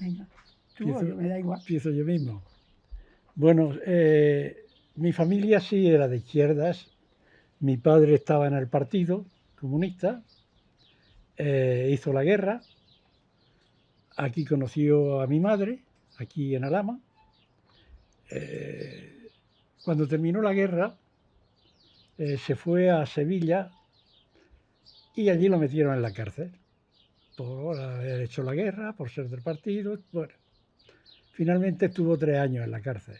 Venga, tú o yo, me da igual. Empiezo yo mismo. Bueno, mi familia sí era de izquierdas. Mi padre estaba en el Partido Comunista, hizo la guerra. Aquí conoció a mi madre, aquí en Alhama. Cuando terminó la guerra, se fue a Sevilla y allí lo metieron en la cárcel por haber hecho la guerra, por ser del partido. Bueno, finalmente estuvo 3 años en la cárcel.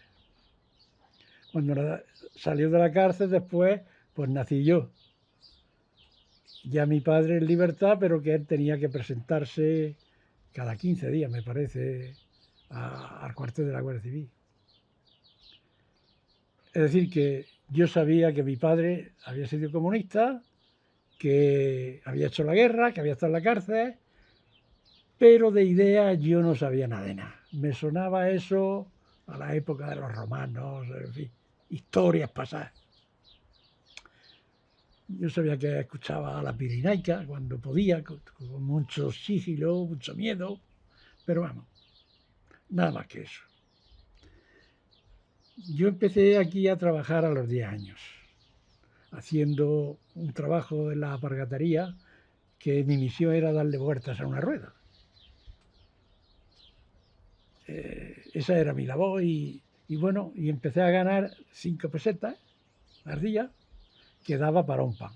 Cuando salió de la cárcel después, pues nací yo. Ya mi padre en libertad, pero que él tenía que presentarse cada 15 días, me parece, al cuartel de la Guardia Civil. Es decir, que yo sabía que mi padre había sido comunista, que había hecho la guerra, que había estado en la cárcel, pero de ideas yo no sabía nada de nada. Me sonaba eso a la época de los romanos, en fin, historias pasadas. Yo sabía que escuchaba a la Pirinaica cuando podía, con mucho sigilo, mucho miedo, pero vamos, nada más que eso. Yo empecé aquí a trabajar a los 10 años, haciendo un trabajo en la alpargatería, que mi misión era darle vueltas a una rueda. Esa era mi labor y bueno, y empecé a ganar 5 pesetas al día, que daba para un pan.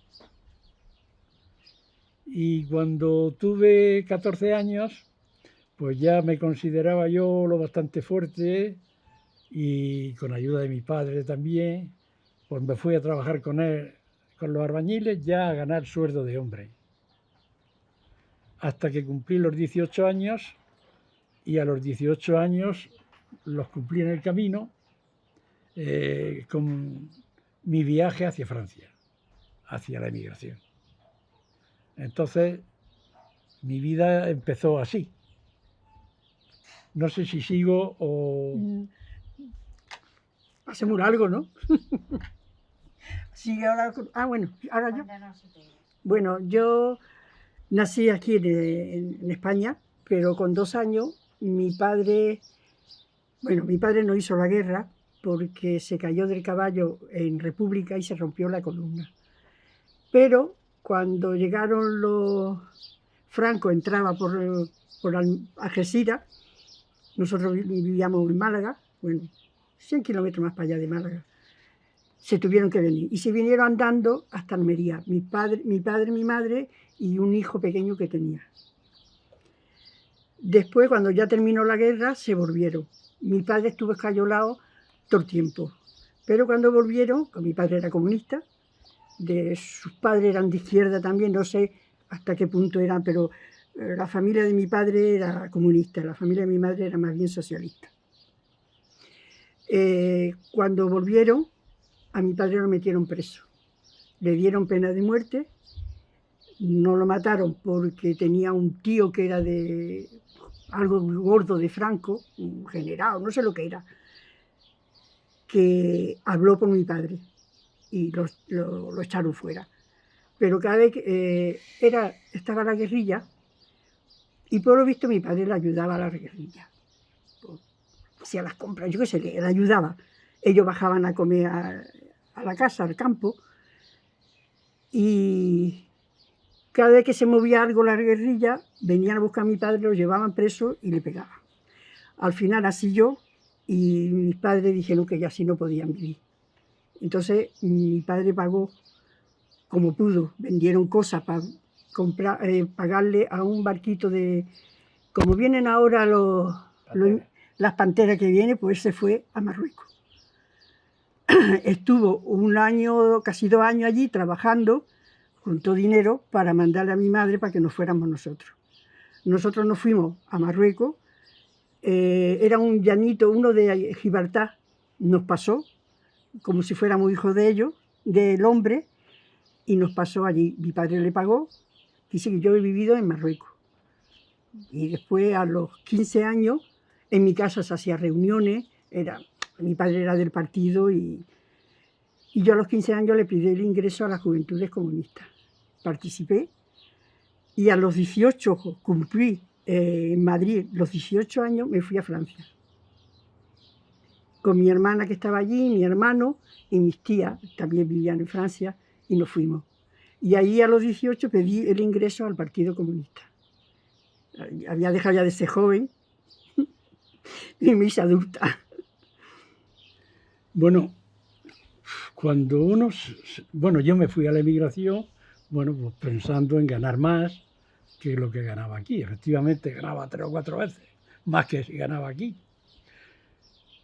Y cuando tuve 14 años, pues ya me consideraba yo lo bastante fuerte y con ayuda de mi padre también, pues me fui a trabajar con él, con los albañiles, ya a ganar sueldo de hombre. Hasta que cumplí los 18 años y a los 18 años los cumplí en el camino con mi viaje hacia Francia, hacia la emigración. Entonces, mi vida empezó así. No sé si sigo o... Hacemos algo, ¿no? Sigue ahora. Bueno, ahora yo. Bueno, yo nací aquí en España, pero con 2 años mi padre no hizo la guerra porque se cayó del caballo en República y se rompió la columna. Pero cuando llegaron los Franco entraba por Algeciras, nosotros vivíamos en Málaga, bueno, 100 kilómetros más para allá de Málaga. Se tuvieron que venir y se vinieron andando hasta Almería, mi padre, mi madre y un hijo pequeño que tenía. Después, cuando ya terminó la guerra, se volvieron. Mi padre estuvo escayolado todo el tiempo, pero cuando volvieron, mi padre era comunista, sus padres eran de izquierda también, no sé hasta qué punto eran, pero la familia de mi padre era comunista, la familia de mi madre era más bien socialista. Cuando volvieron, a mi padre lo metieron preso. Le dieron pena de muerte, no lo mataron porque tenía un tío que era de algo muy gordo de Franco, un general, no sé lo que era, que habló por mi padre y lo echaron fuera. Pero cada vez que estaba la guerrilla, y por lo visto mi padre le ayudaba a la guerrilla. Hacía las compras, yo qué sé, le ayudaba. Ellos bajaban a comer a la casa, al campo, y cada vez que se movía algo la guerrilla, venían a buscar a mi padre, lo llevaban preso y le pegaban. Al final así yo, y mis padres dijeron que ya así no podían vivir. Entonces mi padre pagó como pudo, vendieron cosas para pagarle a un barquito de... Como vienen ahora las panteras que vienen, pues se fue a Marruecos. Estuvo 1 año, casi 2 años allí trabajando, juntó dinero para mandarle a mi madre para que nos fuéramos nosotros. Nosotros nos fuimos a Marruecos, era un llanito, uno de Gibraltar, nos pasó, como si fuéramos hijos de ellos, del hombre, y nos pasó allí. Mi padre le pagó, dice que yo he vivido en Marruecos. Y después, a los 15 años, en mi casa se hacían reuniones, mi padre era del partido y yo a los 15 años le pedí el ingreso a las Juventudes Comunistas. Participé y a los 18 cumplí en Madrid, los 18 años, me fui a Francia. Con mi hermana que estaba allí, mi hermano y mis tías, también vivían en Francia, y nos fuimos. Y ahí a los 18 pedí el ingreso al Partido Comunista. Había dejado ya de ser joven y me hice adulta. Bueno, cuando uno, bueno, yo me fui a la emigración, bueno, pues pensando en ganar más que lo que ganaba aquí. Efectivamente, ganaba 3 o 4 veces más que si ganaba aquí.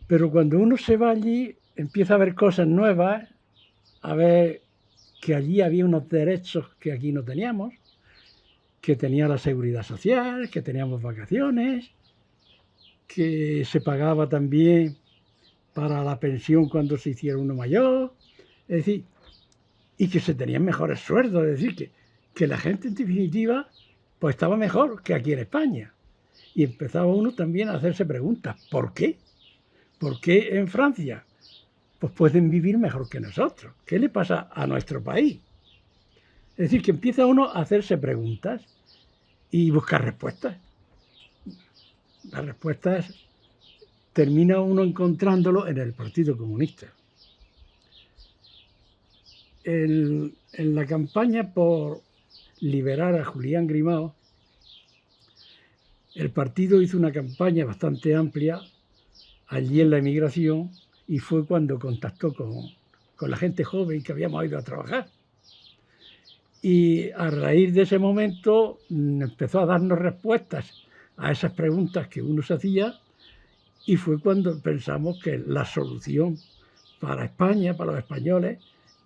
Pero cuando uno se va allí, empieza a ver cosas nuevas, a ver que allí había unos derechos que aquí no teníamos, que tenía la seguridad social, que teníamos vacaciones, que se pagaba también para la pensión cuando se hiciera uno mayor, es decir, y que se tenían mejores sueldos, es decir, que la gente en definitiva pues estaba mejor que aquí en España. Y empezaba uno también a hacerse preguntas, ¿por qué? ¿Por qué en Francia pues pueden vivir mejor que nosotros? ¿Qué le pasa a nuestro país? Es decir, que empieza uno a hacerse preguntas y buscar respuestas. Las respuestas termina uno encontrándolo en el Partido Comunista. En la campaña por liberar a Julián Grimao, el partido hizo una campaña bastante amplia allí en la emigración y fue cuando contactó con la gente joven que habíamos ido a trabajar. Y a raíz de ese momento empezó a darnos respuestas a esas preguntas que uno se hacía y fue cuando pensamos que la solución para España, para los españoles,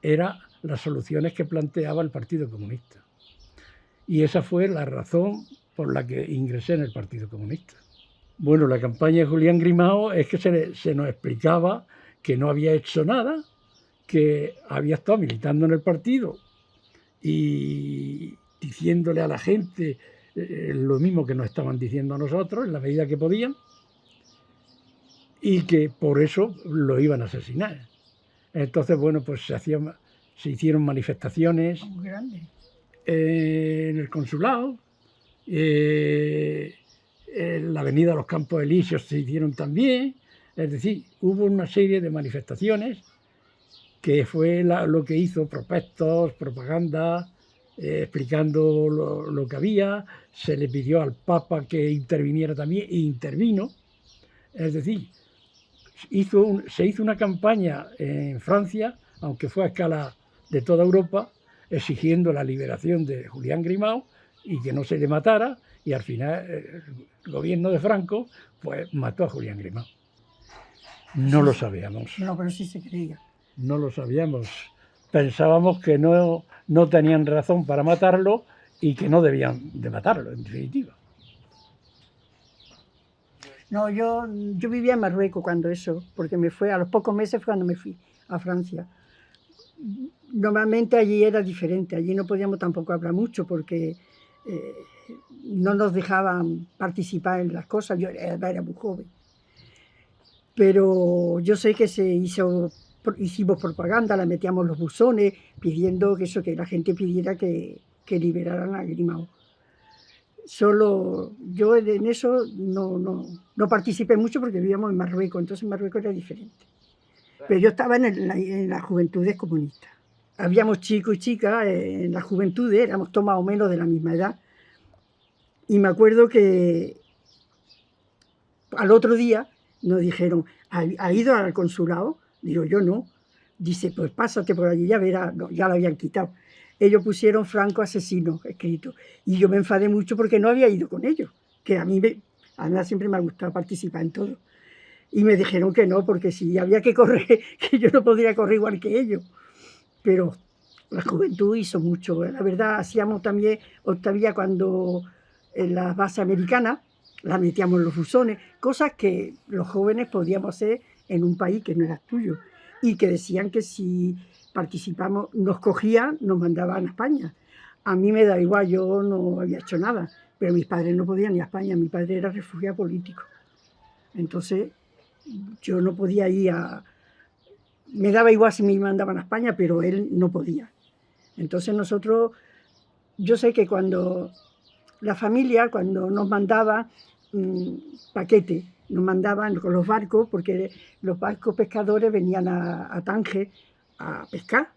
era las soluciones que planteaba el Partido Comunista. Y esa fue la razón por la que ingresé en el Partido Comunista. Bueno, la campaña de Julián Grimao es que se nos explicaba que no había hecho nada, que había estado militando en el partido y diciéndole a la gente lo mismo que nos estaban diciendo a nosotros en la medida que podían y que por eso lo iban a asesinar. Entonces, bueno, pues se hicieron manifestaciones en el consulado, en la avenida Los Campos Elíseos se hicieron también, es decir, hubo una serie de manifestaciones que fue lo que hizo prospectos, propaganda, explicando lo que había, se le pidió al Papa que interviniera también e intervino, es decir, se hizo una campaña en Francia, aunque fue a escala de toda Europa, exigiendo la liberación de Julián Grimao y que no se le matara, y al final el gobierno de Franco pues mató a Julián Grimao. No lo sabíamos. No, pero sí se creía. No lo sabíamos. Pensábamos que no tenían razón para matarlo y que no debían de matarlo, en definitiva. No, yo vivía en Marruecos cuando eso, porque me fue, a los pocos meses fue cuando me fui a Francia. Normalmente allí era diferente, allí no podíamos tampoco hablar mucho porque no nos dejaban participar en las cosas, yo era muy joven. Pero yo sé que hicimos propaganda, la metíamos en los buzones pidiendo que la gente pidiera que liberaran a Grimao. Solo yo en eso no participé mucho porque vivíamos en Marruecos, entonces en Marruecos era diferente. Pero yo estaba en las juventudes comunistas. Habíamos chicos y chicas en las juventudes, éramos todos más o menos de la misma edad. Y me acuerdo que al otro día nos dijeron, ¿ha ido al consulado? Digo, yo no. Dice, pues pásate por allí, ya verás. No, ya lo habían quitado. Ellos pusieron Franco asesino escrito. Y yo me enfadé mucho porque no había ido con ellos, que a mí siempre me ha gustado participar en todo. Y me dijeron que no, porque si había que correr, que yo no podría correr igual que ellos. Pero la juventud hizo mucho. La verdad, hacíamos también, todavía cuando en las bases americanas, la metíamos en los buzones, cosas que los jóvenes podíamos hacer en un país que no era tuyo. Y que decían que si participamos, nos cogían, nos mandaban a España. A mí me da igual, yo no había hecho nada, pero mis padres no podían ir a España, mi padre era refugiado político. Entonces, yo no podía ir me daba igual si me mandaban a España, pero él no podía. Entonces yo sé que cuando la familia cuando nos mandaba paquetes, nos mandaban con los barcos, porque los barcos pescadores venían a Tánger a pescar.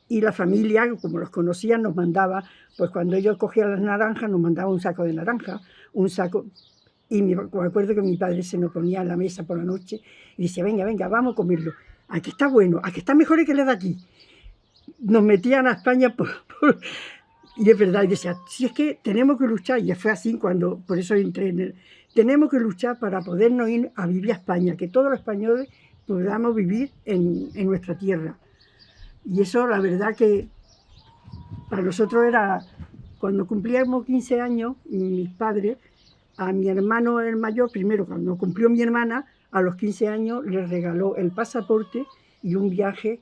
Y la familia, como los conocían, nos mandaba, pues cuando ellos cogían las naranjas, nos mandaba un saco de naranja, un saco. Y me acuerdo que mi padre se nos ponía en la mesa por la noche y decía, venga, venga, vamos a comerlo. Aquí está bueno, aquí está mejor que el de aquí. Nos metían a España y es verdad, y decía, si es que tenemos que luchar, y fue así cuando, por eso entré en tenemos que luchar para podernos ir a vivir a España, que todos los españoles podamos vivir en nuestra tierra. Y eso, la verdad que para nosotros era, cuando cumplíamos 15 años, mis padres, a mi hermano el mayor, primero cuando cumplió mi hermana, a los 15 años le regaló el pasaporte y un viaje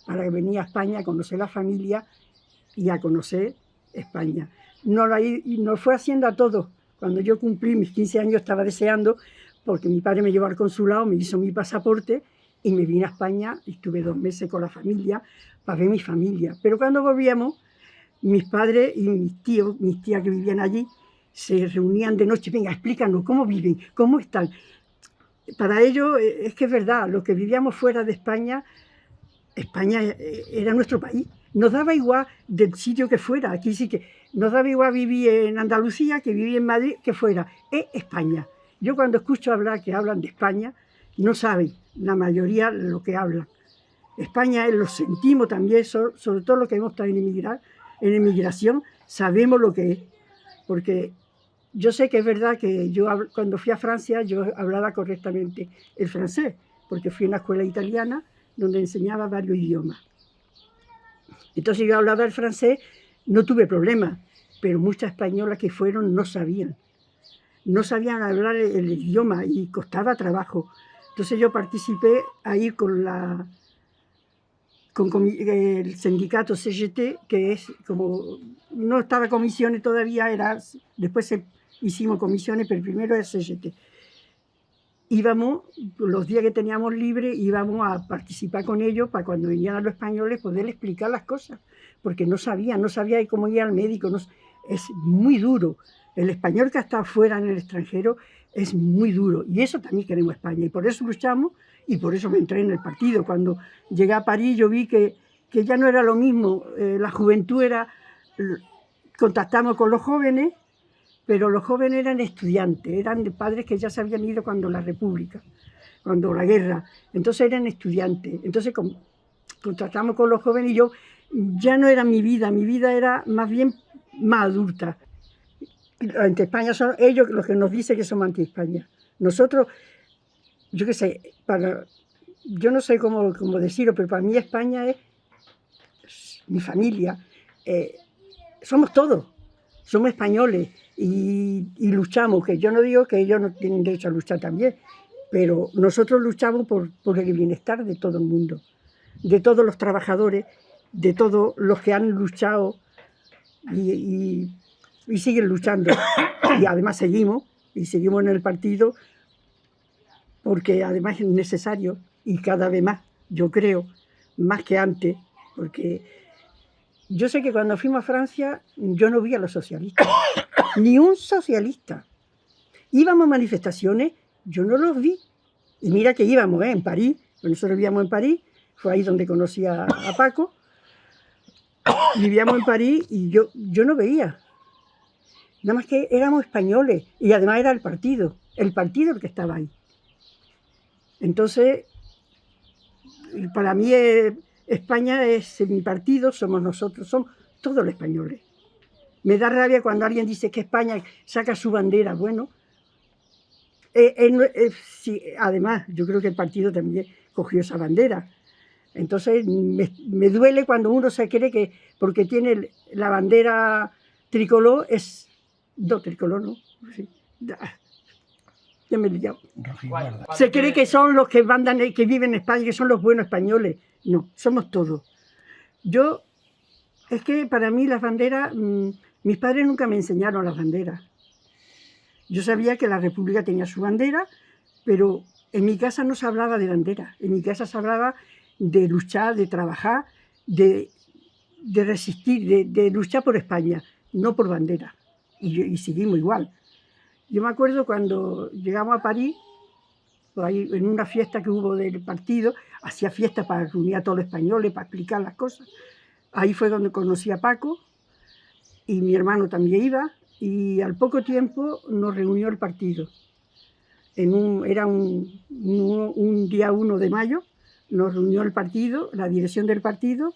para venir a España a conocer la familia y a conocer España. Nos fue haciendo a todos. Cuando yo cumplí mis 15 años estaba deseando, porque mi padre me llevó al consulado, me hizo mi pasaporte y me vine a España y estuve 2 meses con la familia para ver mi familia. Pero cuando volvíamos, mis padres y mis tías que vivían allí, se reunían de noche, venga, explícanos cómo viven, cómo están. Para ellos, es que es verdad, los que vivíamos fuera de España, España era nuestro país. Nos daba igual del sitio que fuera. Aquí sí que nos daba igual vivir en Andalucía que vivir en Madrid, que fuera. Es España. Yo cuando escucho hablar que hablan de España, no saben la mayoría lo que hablan. España lo sentimos también, sobre todo los que hemos estado en emigración, sabemos lo que es. Porque yo sé que es verdad que yo cuando fui a Francia yo hablaba correctamente el francés, porque fui a una escuela italiana donde enseñaba varios idiomas. Entonces yo hablaba el francés, no tuve problema, pero muchas españolas que fueron no sabían hablar el idioma y costaba trabajo. Entonces yo participé ahí con el sindicato CGT, que es como, no estaba comisiones todavía, después hicimos comisiones, pero primero era CGT. Íbamos, los días que teníamos libre, íbamos a participar con ellos para cuando venían a los españoles poderles explicar las cosas, porque no sabía cómo ir al médico, es muy duro. El español que está fuera en el extranjero es muy duro, y eso también queremos España, y por eso luchamos, y por eso me entré en el partido. Cuando llegué a París yo vi que ya no era lo mismo, la juventud contactamos con los jóvenes, pero los jóvenes eran estudiantes, eran de padres que ya se habían ido cuando la República, cuando la guerra, entonces eran estudiantes. Entonces contactamos con los jóvenes y yo, ya no era mi vida era más bien más adulta. Anti-España son ellos los que nos dicen que somos anti-España. Nosotros, yo qué sé, yo no sé cómo decirlo, pero para mí España es mi familia. Somos todos, somos españoles y luchamos, que yo no digo que ellos no tienen derecho a luchar también, pero nosotros luchamos por el bienestar de todo el mundo, de todos los trabajadores, de todos los que han luchado y siguen luchando. Y además seguimos en el partido, porque además es necesario, y cada vez más, yo creo, más que antes, porque yo sé que cuando fuimos a Francia yo no vi a los socialistas, ni un socialista. Íbamos a manifestaciones, yo no los vi. Y mira que íbamos en París, nosotros vivíamos en París, fue ahí donde conocí a Paco, vivíamos en París y yo no veía. Nada más que éramos españoles, y además era el partido el que estaba ahí. Entonces, para mí España es mi partido, somos nosotros, somos todos los españoles. Me da rabia cuando alguien dice que España saca su bandera. Bueno, sí, además, yo creo que el partido también cogió esa bandera. Entonces, me duele cuando uno se cree que porque tiene la bandera tricolor es... No, tricolor no. Sí. Ya me he liado. Se cree que son los que mandan, que viven en España, que son los buenos españoles. No, somos todos. Es que para mí las banderas, mis padres nunca me enseñaron las banderas. Yo sabía que la República tenía su bandera, pero en mi casa no se hablaba de bandera. En mi casa se hablaba de luchar, de trabajar, de resistir, de luchar por España, no por bandera. y seguimos igual. Yo me acuerdo cuando llegamos a París, pues ahí, en una fiesta que hubo del partido, hacía fiesta para reunir a todos los españoles, para explicar las cosas. Ahí fue donde conocí a Paco, y mi hermano también iba, y al poco tiempo nos reunió el partido. Era un día 1 de mayo, nos reunió el partido, la dirección del partido,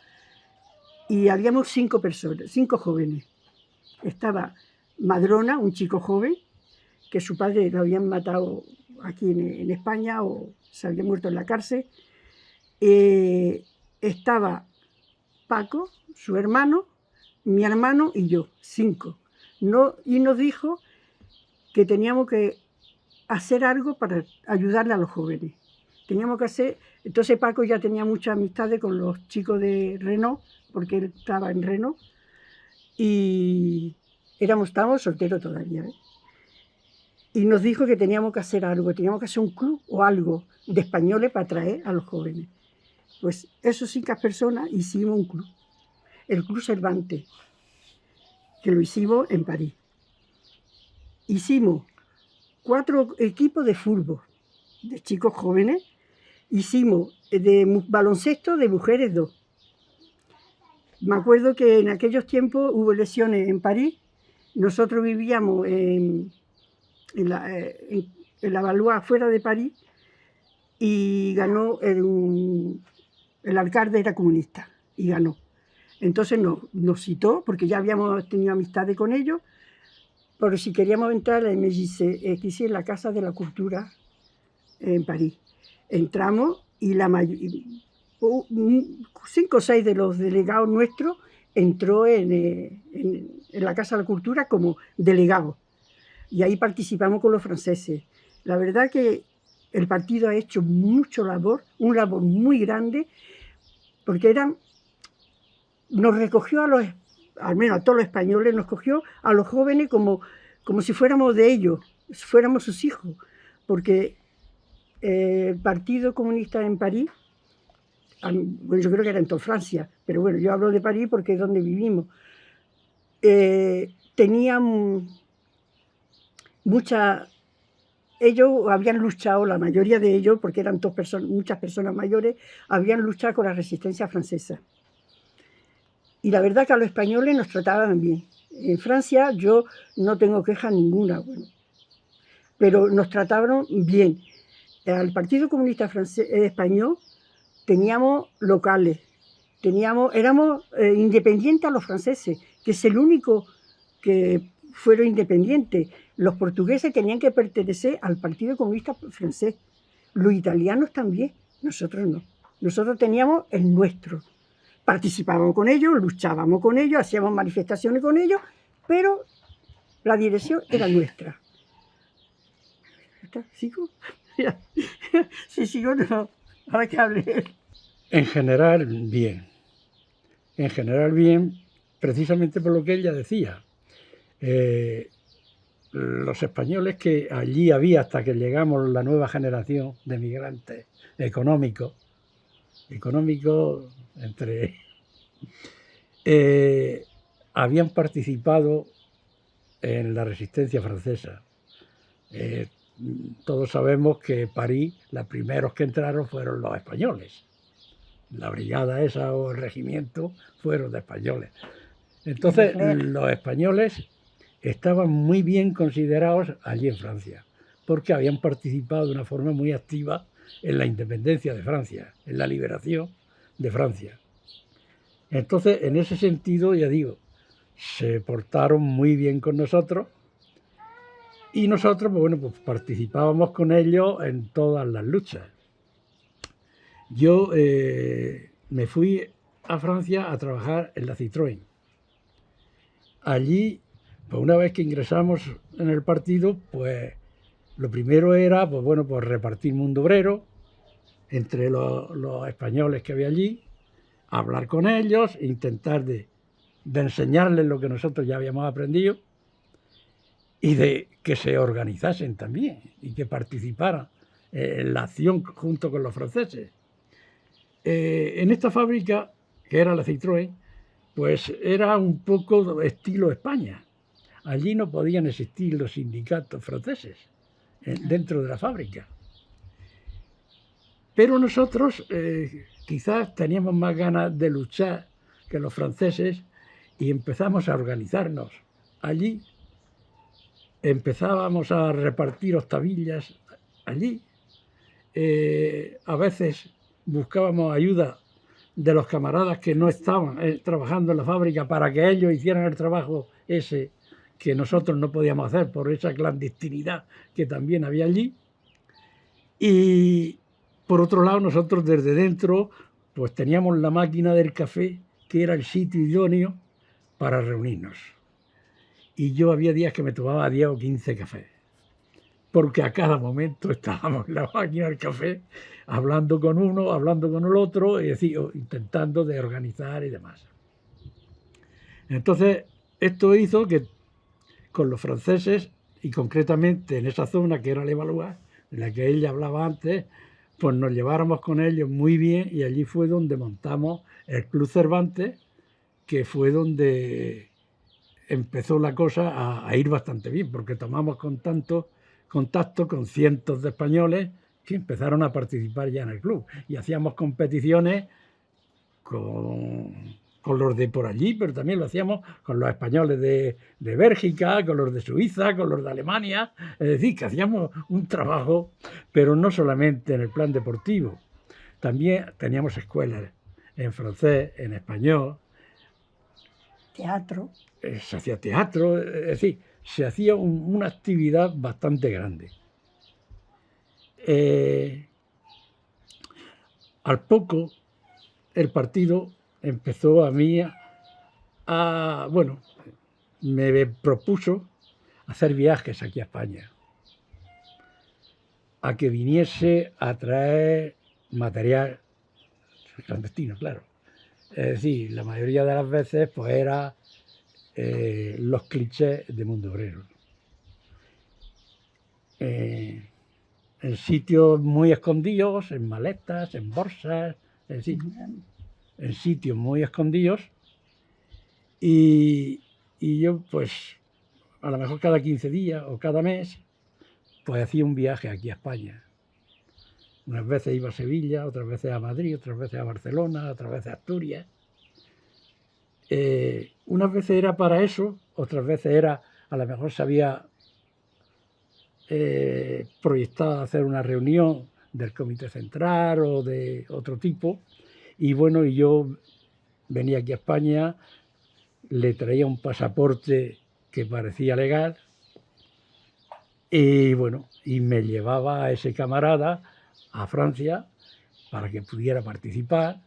y habíamos 5 personas, 5 jóvenes. Estaba Madrona, un chico joven, que su padre lo habían matado aquí en España o se había muerto en la cárcel. Estaba Paco, su hermano, mi hermano y yo, 5. Y nos dijo que teníamos que hacer algo para ayudarle a los jóvenes. Teníamos que hacer... Entonces Paco ya tenía muchas amistades con los chicos de Renault, porque él estaba en Renault, y estábamos solteros todavía, ¿eh? Y nos dijo que teníamos que hacer algo, teníamos que hacer un club o algo de españoles para atraer a los jóvenes. Pues esos 5 personas hicimos un club, el Club Cervantes, que lo hicimos en París. Hicimos 4 equipos de fútbol, de chicos jóvenes, hicimos de baloncesto de mujeres 2. Me acuerdo que en aquellos tiempos hubo elecciones en París, nosotros vivíamos en la Valois, fuera de París, y ganó el alcalde era comunista, y ganó. Entonces nos citó, porque ya habíamos tenido amistades con ellos, pero si queríamos entrar en en la Casa de la Cultura en París. Entramos y 5 o 6 de los delegados nuestros entró en la Casa de la Cultura como delegados. Y ahí participamos con los franceses. La verdad que el partido ha hecho mucho labor, un labor muy grande, porque nos recogió al menos a todos los españoles, nos cogió a los jóvenes como si fuéramos de ellos, si fuéramos sus hijos, porque el Partido Comunista en París, bueno, yo creo que era en toda Francia, pero bueno, yo hablo de París porque es donde vivimos, tenían ellos habían luchado, la mayoría de ellos, porque eran muchas personas mayores, habían luchado con la resistencia francesa. Y la verdad que a los españoles nos trataban bien. En Francia yo no tengo queja ninguna, bueno, pero nos trataron bien. Al Partido Comunista Español teníamos locales, éramos independientes a los franceses, que es el único que fueron independientes. Los portugueses tenían que pertenecer al Partido Comunista francés, los italianos también, nosotros no. Nosotros teníamos el nuestro. Participábamos con ellos, luchábamos con ellos, hacíamos manifestaciones con ellos, pero la dirección era nuestra. ¿Sigo? Si sigo, no. Ahora que hable. En general, bien. En general, bien, precisamente por lo que ella decía. Los españoles que allí había hasta que llegamos la nueva generación de migrantes económicos habían participado en la resistencia francesa. Todos sabemos que París, los primeros que entraron fueron los españoles. La brigada esa o el regimiento fueron de españoles. Entonces, los españoles estaban muy bien considerados allí en Francia, porque habían participado de una forma muy activa en la independencia de Francia, en la liberación de Francia. Entonces, en ese sentido, ya digo, se portaron muy bien con nosotros y nosotros, pues bueno, pues participábamos con ellos en todas las luchas. Yo me fui a Francia a trabajar en la Citroën. Allí, pues una vez que ingresamos en el partido, pues lo primero era, pues bueno, pues repartir mundo obrero entre los españoles que había allí, hablar con ellos, intentar de enseñarles lo que nosotros ya habíamos aprendido y de que se organizasen también y que participaran en la acción junto con los franceses. En esta fábrica, que era la Citroën, pues era un poco estilo España. allí no podían existir los sindicatos franceses dentro de la fábrica. Pero nosotros quizás teníamos más ganas de luchar que los franceses y empezamos a organizarnos. Allí empezábamos a repartir octavillas allí. A veces buscábamos ayuda de los camaradas que no estaban trabajando en la fábrica para que ellos hicieran el trabajo ese que nosotros no podíamos hacer por esa clandestinidad que también había allí. Y por otro lado, nosotros desde dentro pues teníamos la máquina del café, que era el sitio idóneo para reunirnos. Y yo había días que me tomaba 10 o 15 cafés, porque a cada momento estábamos en la máquina del café hablando con uno, hablando con el otro, es decir, intentando de organizar y demás. Entonces, esto hizo que con los franceses, y concretamente en esa zona que era Levallois, de la que ella hablaba antes, pues nos lleváramos con ellos muy bien, y allí fue donde montamos el Club Cervantes, que fue donde empezó la cosa a ir bastante bien, porque tomamos contacto con cientos de españoles que empezaron a participar ya en el club, y hacíamos competiciones con los de por allí, pero también lo hacíamos con los españoles de Bélgica, con los de Suiza, con los de Alemania. Es decir, que hacíamos un trabajo, pero no solamente en el plan deportivo, también teníamos escuelas en francés, en español. Teatro. Se hacía teatro, es decir, se hacía una actividad bastante grande. Al poco, el partido empezó a mí bueno, me propuso hacer viajes aquí a España, a que viniese a traer material clandestino, claro. Es decir, la mayoría de las veces pues era los clichés de Mundo Obrero. En sitios muy escondidos, en maletas, en bolsas, es decir, en sitios muy escondidos, y yo pues a lo mejor cada 15 días o cada mes pues hacía un viaje aquí a España. Unas veces iba a Sevilla, otras veces a Madrid, otras veces a Barcelona, otras veces a Asturias. Unas veces era para eso, otras veces era, a lo mejor se había proyectado hacer una reunión del Comité Central o de otro tipo, y bueno, y yo venía aquí a España, le traía un pasaporte que parecía legal, y bueno, y me llevaba a ese camarada a Francia para que pudiera participar.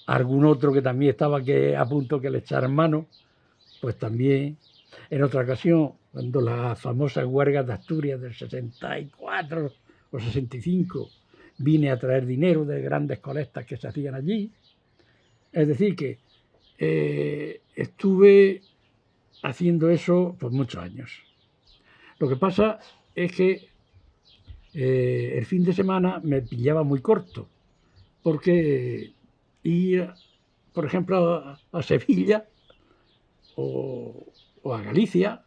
Algún otro que también estaba a punto que le echaran mano, pues también. En otra ocasión, cuando las famosas huelgas de Asturias del 64 o 65, vine a traer dinero de grandes colectas que se hacían allí. Es decir, que estuve haciendo eso por muchos años. Lo que pasa es que el fin de semana me pillaba muy corto, porque ir, por ejemplo, a Sevilla o a Galicia,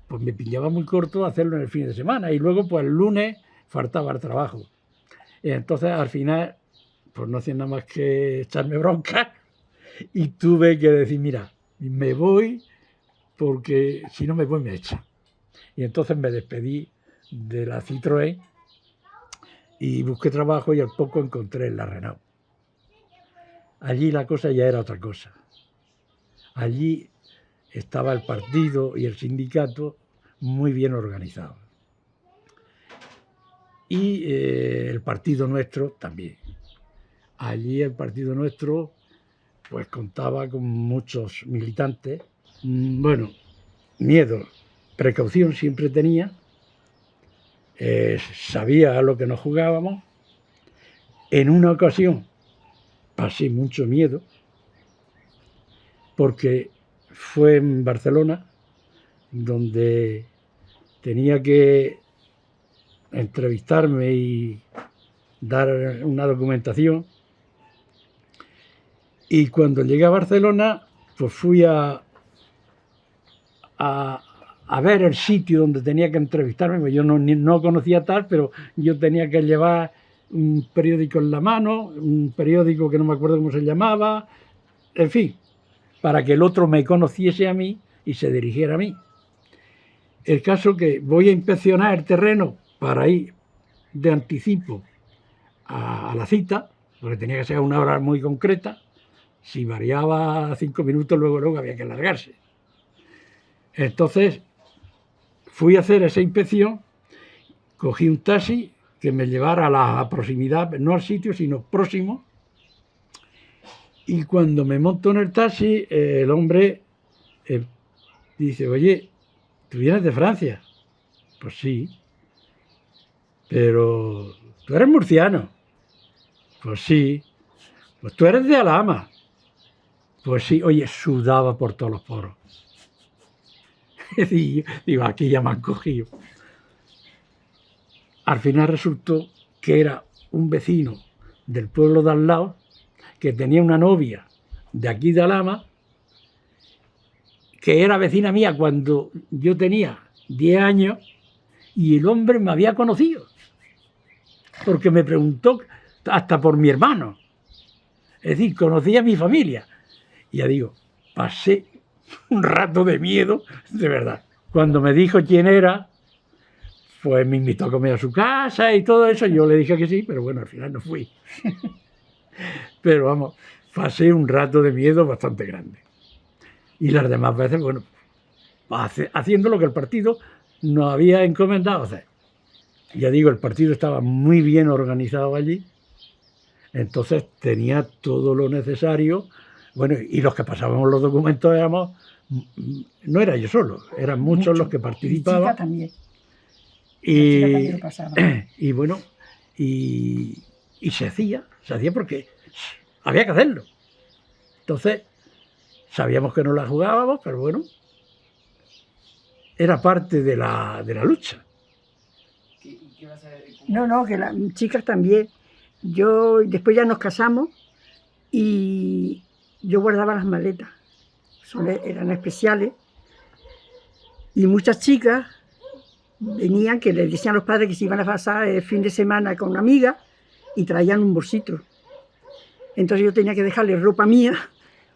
pues me pillaba muy corto hacerlo en el fin de semana, y luego pues el lunes faltaba el trabajo. Y entonces al final pues no hacía nada más que echarme bronca, y tuve que decir, mira, me voy, porque si no me voy me echan. Y entonces me despedí de la Citroën y busqué trabajo, y al poco encontré la Renault. Allí la cosa ya era otra cosa. Allí estaba el partido y el sindicato muy bien organizados. Y el partido nuestro también. Allí el partido nuestro pues contaba con muchos militantes. Bueno, miedo, precaución siempre tenía. Sabía a lo que nos jugábamos. En una ocasión pasé mucho miedo, porque fue en Barcelona, donde tenía que entrevistarme y dar una documentación, y cuando llegué a Barcelona pues fui a a ver el sitio donde tenía que entrevistarme, pues yo no conocía tal, pero yo tenía que llevar un periódico en la mano, un periódico que no me acuerdo cómo se llamaba, en fin, para que el otro me conociese a mí y se dirigiera a mí. El caso que voy a inspeccionar el terreno para ir de anticipo a la cita, porque tenía que ser una hora muy concreta. Si variaba 5 minutos, luego había que largarse. Entonces, fui a hacer esa inspección, cogí un taxi que me llevara a la proximidad, no al sitio, sino próximo. Y cuando me monto en el taxi, el hombre dice, oye, ¿tú vienes de Francia? Pues sí. Pero, ¿tú eres murciano? Pues sí. Pues tú eres de Alhama. Pues sí. Oye, sudaba por todos los poros. Y digo, aquí ya me han cogido. Al final resultó que era un vecino del pueblo de al lado que tenía una novia de aquí de Alhama, que era vecina mía cuando yo tenía 10 años, y el hombre me había conocido, porque me preguntó hasta por mi hermano. Es decir, conocía a mi familia. Y ya digo, pasé un rato de miedo, de verdad. Cuando me dijo quién era, pues me invitó a comer a su casa y todo eso. Yo le dije que sí, pero bueno, al final no fui. Pero vamos, pasé un rato de miedo bastante grande. Y las demás veces, bueno, haciendo lo que el partido nos había encomendado hacer. Ya digo, el partido estaba muy bien organizado allí, entonces tenía todo lo necesario. Bueno, y los que pasábamos los documentos éramos, no era yo solo, eran muchos los que participaban. La chica también. Y, la chica también lo pasaba. Y bueno, y se hacía porque había que hacerlo. Entonces, sabíamos que no la jugábamos, pero bueno, era parte de la lucha. ¿Qué vas a ver? No, que las chicas también. Después ya nos casamos y yo guardaba las maletas. Eran especiales. Y muchas chicas venían que les decían a los padres que se iban a pasar el fin de semana con una amiga y traían un bolsito. Entonces yo tenía que dejarle ropa mía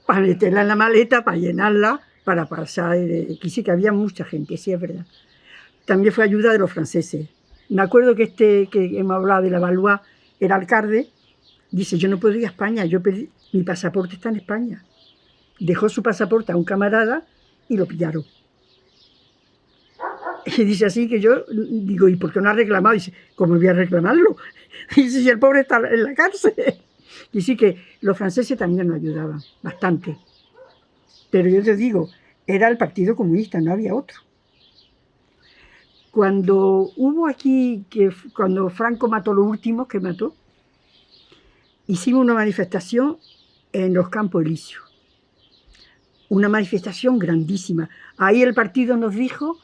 para meterla en la maleta, para llenarla, para pasar. Aquí sí que había mucha gente, sí es verdad. También fue ayuda de los franceses. Me acuerdo que que hemos hablado de la Valois, el alcalde, dice, yo no puedo ir a España, mi pasaporte está en España. Dejó su pasaporte a un camarada y lo pillaron. Y dice así que yo digo, ¿y por qué no ha reclamado? Dice, ¿cómo voy a reclamarlo? Dice, si el pobre está en la cárcel. Y sí que los franceses también nos ayudaban, bastante. Pero yo te digo, era el Partido Comunista, no había otro. Cuando hubo aquí, cuando Franco mató los últimos que mató, hicimos una manifestación en los Campos Elíseos. Una manifestación grandísima. Ahí el partido nos dijo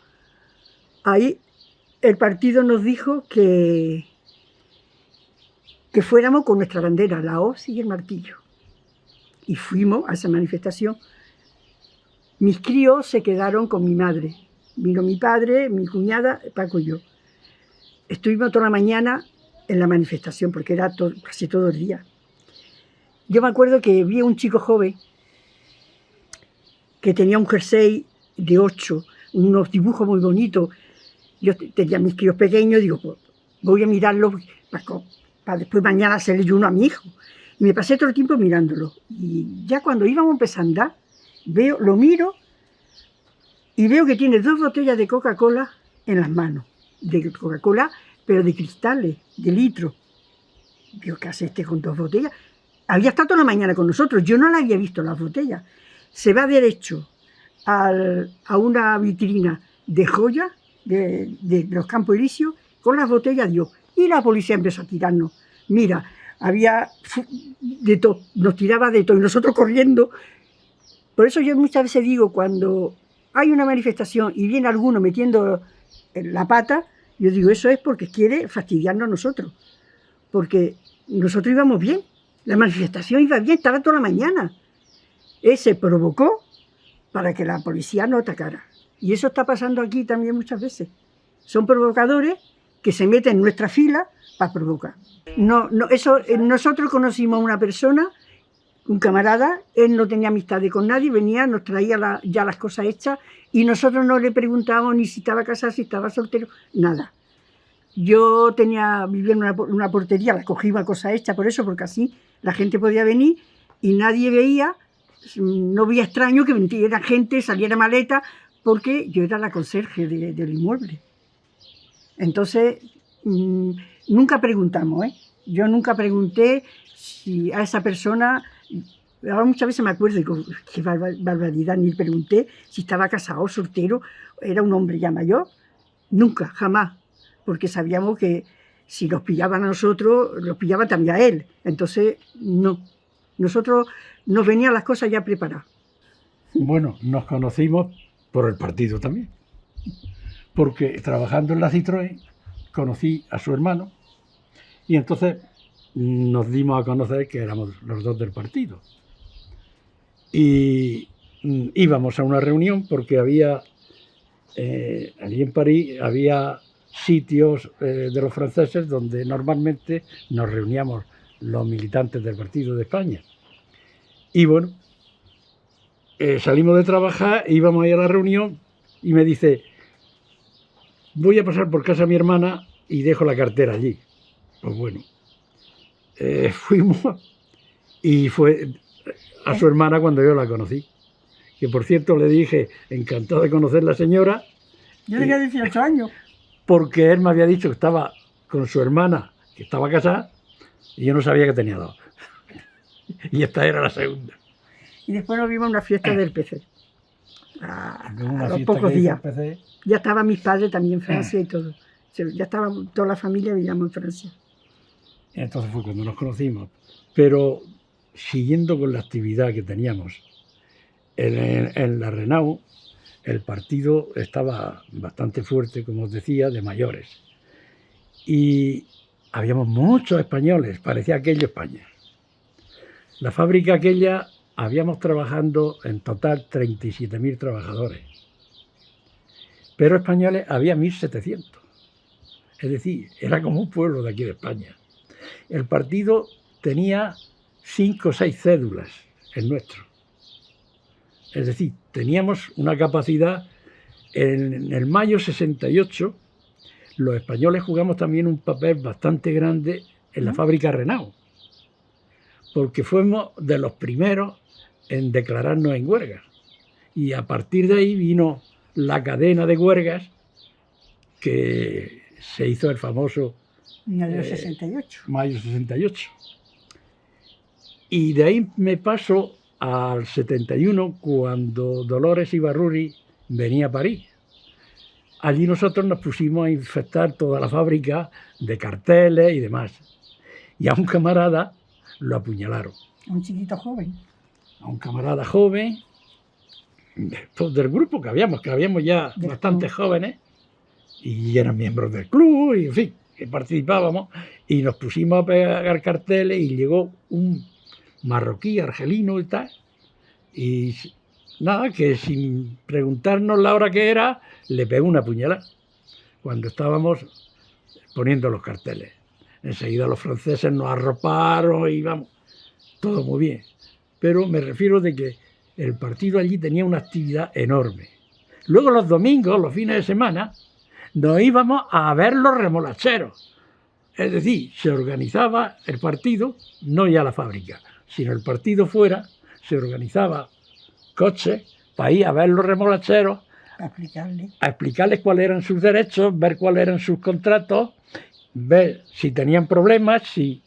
que fuéramos con nuestra bandera, la hoz y el martillo. Y fuimos a esa manifestación. Mis críos se quedaron con mi madre. Vino mi padre, mi cuñada, Paco y yo. Estuvimos toda la mañana en la manifestación, porque era casi todo el día. Yo me acuerdo que vi a un chico joven que tenía un jersey de 8, unos dibujos muy bonitos. Yo tenía mis críos pequeños, digo, pues voy a mirarlo para después mañana hacerle yo uno a mi hijo. Y me pasé todo el tiempo mirándolo. Y ya cuando íbamos a empezar a andar, lo miro y veo que tiene 2 botellas de Coca-Cola en las manos. De Coca-Cola, pero de cristales, de litro. Digo, ¿qué hace este con 2 botellas? Había estado toda la mañana con nosotros, yo no la había visto las botellas. Se va derecho a una vitrina de joyas de los Campos Elíseos con las botellas, Dios. Y la policía empezó a tirarnos. Mira, había de todo, nos tiraba de todo y nosotros corriendo. Por eso yo muchas veces digo, cuando hay una manifestación y viene alguno metiendo la pata, yo digo, eso es porque quiere fastidiarnos a nosotros. Porque nosotros íbamos bien, la manifestación iba bien, estaba toda la mañana. Se provocó para que la policía no atacara. Y eso está pasando aquí también muchas veces. Son provocadores que se meten en nuestra fila para provocar. Nosotros conocimos a una persona, un camarada, él no tenía amistades con nadie, venía, nos traía ya las cosas hechas y nosotros no le preguntábamos ni si estaba casado, si estaba soltero, nada. Yo vivía en una portería, la cogí una cosa hecha por eso, porque así la gente podía venir y nadie veía, no veía extraño que viniera gente, saliera maleta, porque yo era la conserje del inmueble. Entonces, nunca preguntamos, ¿eh? Yo nunca pregunté si a esa persona, ahora muchas veces me acuerdo, digo, qué barbaridad, ni pregunté si estaba casado o soltero, era un hombre ya mayor, nunca, jamás, porque sabíamos que si los pillaban a nosotros, los pillaban también a él, entonces no, nosotros nos venían las cosas ya preparadas. Bueno, nos conocimos por el partido también, porque trabajando en la Citroën conocí a su hermano y entonces nos dimos a conocer que éramos los dos del partido. Y íbamos a una reunión porque había, allí en París, había sitios de los franceses donde normalmente nos reuníamos los militantes del Partido de España. Y bueno, salimos de trabajar, íbamos a ir a la reunión y me dice, voy a pasar por casa de mi hermana y dejo la cartera allí. Pues bueno, fuimos y fue a su hermana cuando yo la conocí. Que por cierto le dije, encantado de conocer a la señora. Yo tenía 18 años. Porque él me había dicho que estaba con su hermana, que estaba casada, y yo no sabía que tenía dos. Y esta era la segunda. Y después nos vimos en una fiesta del PC. A los pocos que días. PC. Ya estaban mis padres también en Francia y todo. Ya estaba toda la familia, vivíamos en Francia. Entonces fue cuando nos conocimos. Pero siguiendo con la actividad que teníamos en la Renault, el partido estaba bastante fuerte, como os decía, de mayores. Y habíamos muchos españoles, parecía aquello España. La fábrica aquella, habíamos trabajando en total 37.000 trabajadores. Pero españoles había 1.700. Es decir, era como un pueblo de aquí de España. El partido tenía 5 o 6 cédulas, el nuestro. Es decir, teníamos una capacidad, en el mayo 68, los españoles jugamos también un papel bastante grande en la fábrica Renault, porque fuimos de los primeros en declararnos en huelga. Y a partir de ahí vino la cadena de huelgas que se hizo el famoso Mayo 68. Mayo 68. Y de ahí me paso al 71, cuando Dolores Ibarruri venía a París. Allí nosotros nos pusimos a infectar toda la fábrica de carteles y demás. Y a un camarada lo apuñalaron. Un chiquito joven. A un camarada joven, pues del grupo que habíamos ya bastantes jóvenes, y eran miembros del club, y en fin, que participábamos, y nos pusimos a pegar carteles y llegó un marroquí, argelino y tal, y nada, que sin preguntarnos la hora que era, le pegó una puñalada cuando estábamos poniendo los carteles. Enseguida los franceses nos arroparon y vamos, todo muy bien. Pero me refiero de que el partido allí tenía una actividad enorme. Luego los domingos, los fines de semana, nos íbamos a ver los remolacheros. Es decir, se organizaba el partido, no ya la fábrica, sino el partido fuera, se organizaba coches para ir a ver los remolacheros, a explicarles cuáles eran sus derechos, ver cuáles eran sus contratos, ver si tenían problemas, si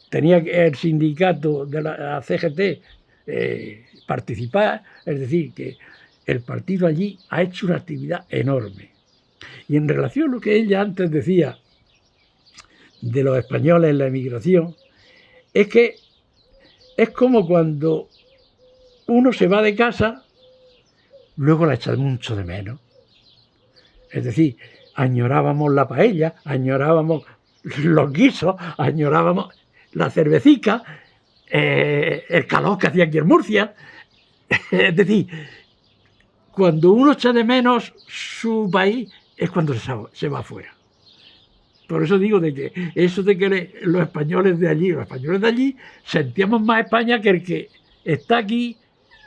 tenía el sindicato de la CGT participar. Es decir, que el partido allí ha hecho una actividad enorme. Y en relación a lo que ella antes decía de los españoles en la emigración, es que es como cuando uno se va de casa, luego la echa mucho de menos. Es decir, añorábamos la paella, añorábamos los guisos, añorábamos la cervecica, el calor que hacía aquí en Murcia. Es decir, cuando uno echa de menos su país es cuando se va afuera. Por eso digo de que eso de que los españoles de allí sentíamos más España que el que está aquí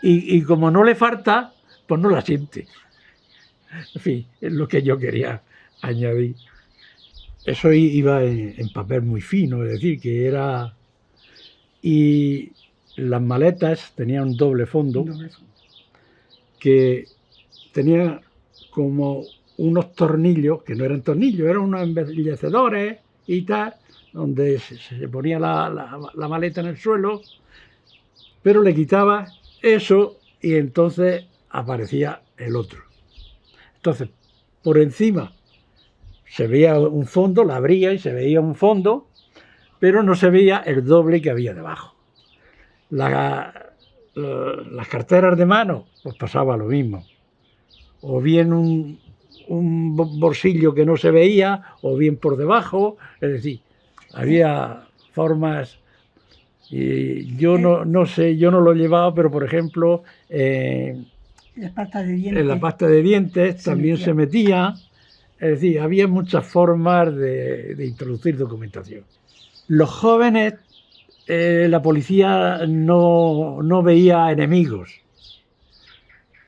y como no le falta, pues no la siente. En fin, es lo que yo quería añadir. Eso iba en papel muy fino, es decir, que era... Y las maletas tenían un doble fondo que tenía como unos tornillos, que no eran tornillos, eran unos embellecedores y tal, donde se ponía la maleta en el suelo, pero le quitaba eso y entonces aparecía el otro. Entonces, por encima se veía un fondo, la abría y se veía un fondo, pero no se veía el doble que había debajo. Las carteras de mano, pues pasaba lo mismo. O bien un bolsillo que no se veía, o bien por debajo, es decir, había formas. Y yo no sé, yo no lo llevaba, pero por ejemplo, La pasta de dientes. en la pasta de dientes también se metía. Es decir, había muchas formas de introducir documentación. Los jóvenes, la policía no veía enemigos.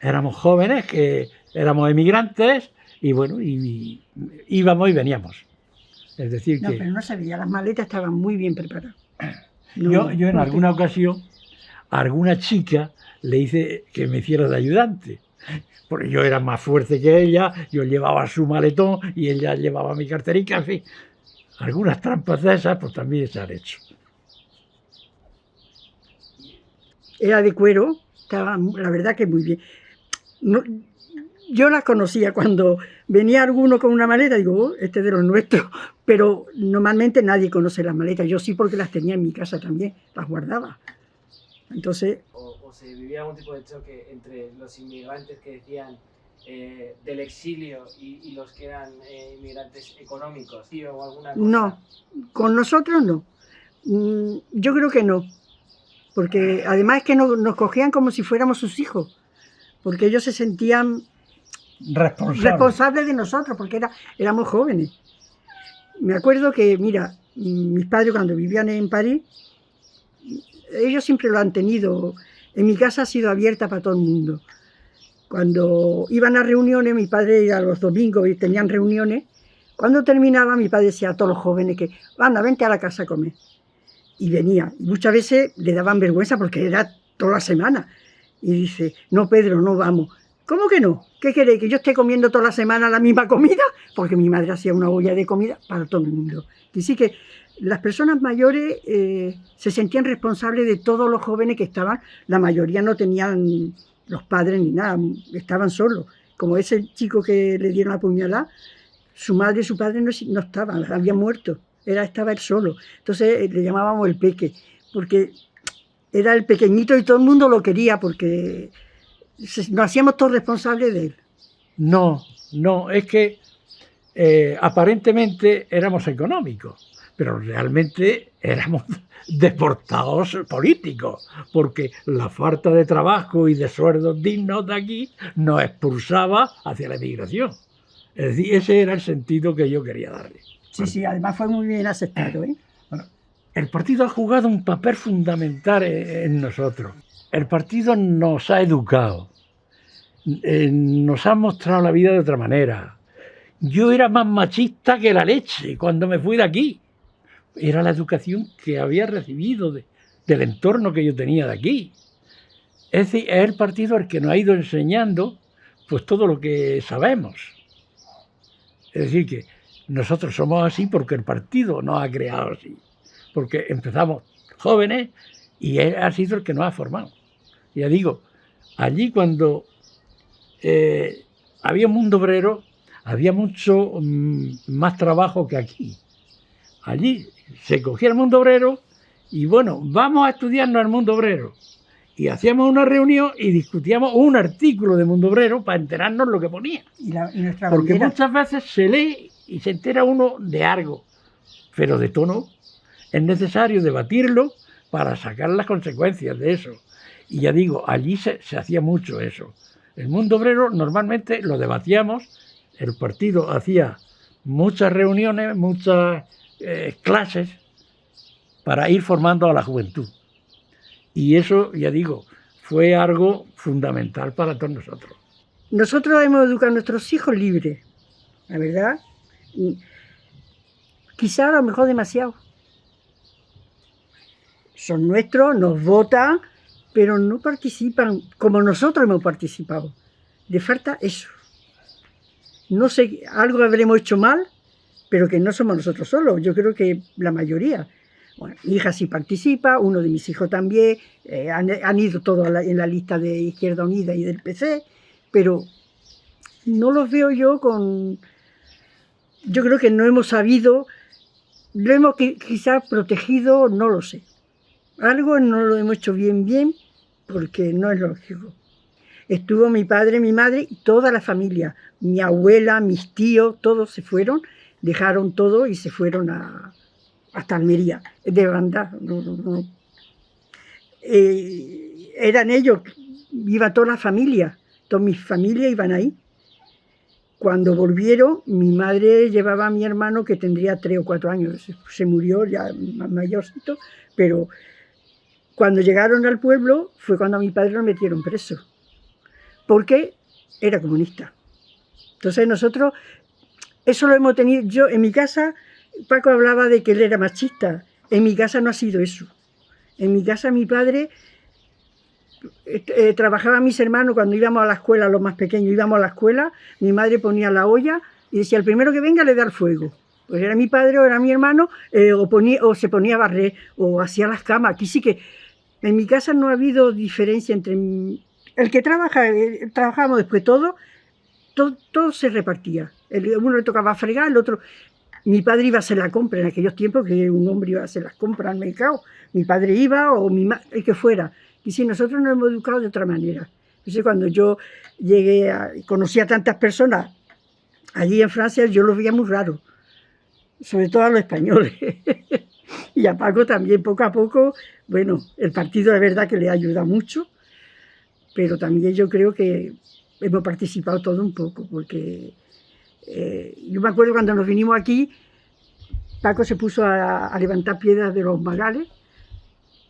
Éramos jóvenes que éramos emigrantes y bueno, y íbamos y veníamos. Es decir, No, que pero no se veía, las maletas estaban muy bien preparadas. yo en alguna ocasión a alguna chica le hice que me hiciera de ayudante. Porque yo era más fuerte que ella, yo llevaba su maletón y ella llevaba mi carterica, en fin. Algunas trampas de esas pues también se han hecho. Era de cuero, estaba la verdad que muy bien. No, yo las conocía cuando venía alguno con una maleta, digo, oh, este es de los nuestros, pero normalmente nadie conoce las maletas, yo sí porque las tenía en mi casa también, las guardaba. Entonces... O se vivía algún tipo de choque entre los inmigrantes que decían del exilio y los que eran inmigrantes económicos, ¿sí? O alguna cosa. No, con nosotros no. Yo creo que no, porque además es que nos cogían como si fuéramos sus hijos, porque ellos se sentían responsables de nosotros, porque éramos jóvenes. Me acuerdo que, mira, mis padres cuando vivían en París, ellos siempre lo han tenido. En mi casa ha sido abierta para todo el mundo. Cuando iban a reuniones, mi padre iba los domingos y tenían reuniones. Cuando terminaba, mi padre decía a todos los jóvenes que, anda, vente a la casa a comer. Y venía. Y muchas veces le daban vergüenza porque era toda la semana. Y dice, no, Pedro, no vamos. ¿Cómo que no? ¿Qué queréis? ¿Que yo esté comiendo toda la semana la misma comida? Porque mi madre hacía una olla de comida para todo el mundo. Y sí que las personas mayores se sentían responsables de todos los jóvenes que estaban. La mayoría no tenían los padres ni nada, estaban solos. Como ese chico que le dieron la puñalada, su madre y su padre no estaban, habían muerto. Estaba él solo. Entonces le llamábamos el peque, porque era el pequeñito y todo el mundo lo quería, porque nos hacíamos todos responsables de él. No, es que aparentemente éramos económicos, pero realmente éramos deportados políticos, porque la falta de trabajo y de sueldos dignos de aquí nos expulsaba hacia la emigración. Es decir, ese era el sentido que yo quería darle. Sí, además fue muy bien aceptado, ¿eh? Bueno, el partido ha jugado un papel fundamental en nosotros. El partido nos ha educado, nos ha mostrado la vida de otra manera. Yo era más machista que la leche cuando me fui de aquí. Era la educación que había recibido del entorno que yo tenía de aquí. Es decir, es el partido el que nos ha ido enseñando pues todo lo que sabemos. Es decir, que nosotros somos así porque el partido nos ha creado así. Porque empezamos jóvenes y él ha sido el que nos ha formado. Ya digo, allí cuando había un mundo obrero, había mucho más trabajo que aquí. Allí se cogía el mundo obrero y bueno, vamos a estudiarnos el mundo obrero. Y hacíamos una reunión y discutíamos un artículo de mundo obrero para enterarnos lo que ponía. Y nuestra Porque bandera. muchas veces se lee y se entera uno de algo, pero de tono. Es necesario debatirlo para sacar las consecuencias de eso. Y ya digo, allí se hacía mucho eso. El mundo obrero normalmente lo debatíamos, el partido hacía muchas reuniones, muchas clases para ir formando a la juventud. Y eso, ya digo, fue algo fundamental para todos nosotros. Nosotros hemos educado a nuestros hijos libres, la verdad. Quizá a lo mejor demasiado. Son nuestros, nos votan, pero no participan como nosotros hemos participado. Le falta eso. No sé, algo habremos hecho mal, pero que no somos nosotros solos. Yo creo que la mayoría. Bueno, mi hija sí participa, uno de mis hijos también, han ido todos en la lista de Izquierda Unida y del PC, pero no los veo yo con... Yo creo que no hemos sabido, lo hemos quizás protegido, no lo sé. Algo no lo hemos hecho bien, porque no es lógico. Estuvo mi padre, mi madre y toda la familia, mi abuela, mis tíos, todos se fueron, dejaron todo y se fueron hasta Almería, de banda. No. Eran ellos, iba toda la familia, toda mi familia iban ahí. Cuando volvieron, mi madre llevaba a mi hermano que tendría 3 o 4 años, se murió ya más mayorcito, pero cuando llegaron al pueblo fue cuando a mi padre lo metieron preso, porque era comunista. Entonces nosotros, eso lo hemos tenido, yo en mi casa, Paco hablaba de que él era machista, en mi casa no ha sido eso. En mi casa mi padre trabajaba a mis hermanos cuando íbamos a la escuela, los más pequeños íbamos a la escuela, mi madre ponía la olla y decía, el primero que venga le da el fuego. Pues era mi padre o era mi hermano, o se ponía a barrer, o hacía las camas. Aquí sí que en mi casa no ha habido diferencia entre el que trabajábamos después todo se repartía. Uno le tocaba fregar, el otro... Mi padre iba a hacer la compra en aquellos tiempos, que un hombre iba a hacer las compras al mercado. Mi padre iba, o el que fuera. Y si nosotros nos hemos educado de otra manera. Entonces, cuando yo llegué conocí a tantas personas allí en Francia, yo los veía muy raros. Sobre todo a los españoles. Y a Paco también, poco a poco. Bueno, el partido, la verdad, que le ha ayudado mucho. Pero también yo creo que hemos participado todo un poco, porque... yo me acuerdo cuando nos vinimos aquí, Paco se puso a levantar piedras de los magales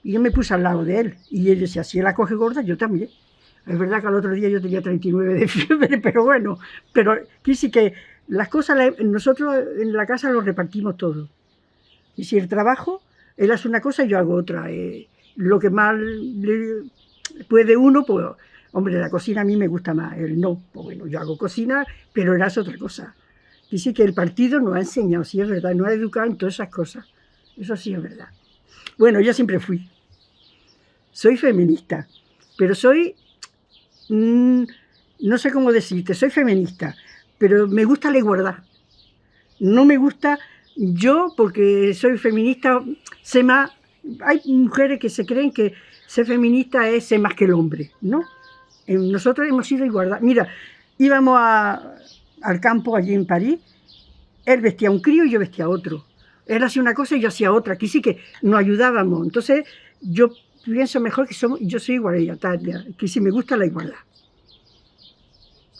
y yo me puse al lado de él. Y él decía, si él la coge gorda, yo también. Es verdad que al otro día yo tenía 39 de fiebre, pero bueno, pero sí que las cosas, nosotros en la casa lo repartimos todo. Y si el trabajo, él hace una cosa y yo hago otra. Lo que más le puede uno, pues... Hombre, la cocina a mí me gusta más, él no. Pues bueno, yo hago cocina, pero él hace otra cosa. Dice que el partido nos ha enseñado, sí es verdad, nos ha educado en todas esas cosas. Eso sí es verdad. Bueno, yo siempre fui. Soy feminista, pero soy... no sé cómo decirte, soy feminista, pero me gusta la igualdad. No me gusta yo, porque soy feminista, sé más... Hay mujeres que se creen que ser feminista es ser más que el hombre, ¿no? Nosotros hemos sido igualdad. Mira, íbamos al campo allí en París, él vestía un crío y yo vestía otro. Él hacía una cosa y yo hacía otra. Aquí sí que nos ayudábamos. Entonces, yo pienso mejor que yo soy igualitaria, que sí me gusta la igualdad.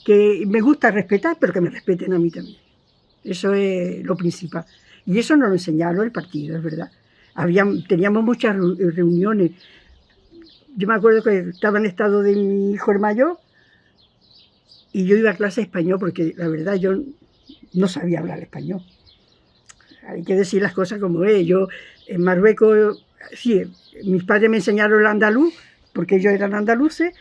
Que me gusta respetar, pero que me respeten a mí también. Eso es lo principal. Y eso nos lo enseñaron el partido, es verdad. Teníamos muchas reuniones. Yo me acuerdo que estaba en estado de mi hijo el mayor y yo iba a clase de español porque la verdad yo no sabía hablar español. Hay que decir las cosas como es. Yo en Marruecos, sí, mis padres me enseñaron el andaluz porque ellos eran andaluces.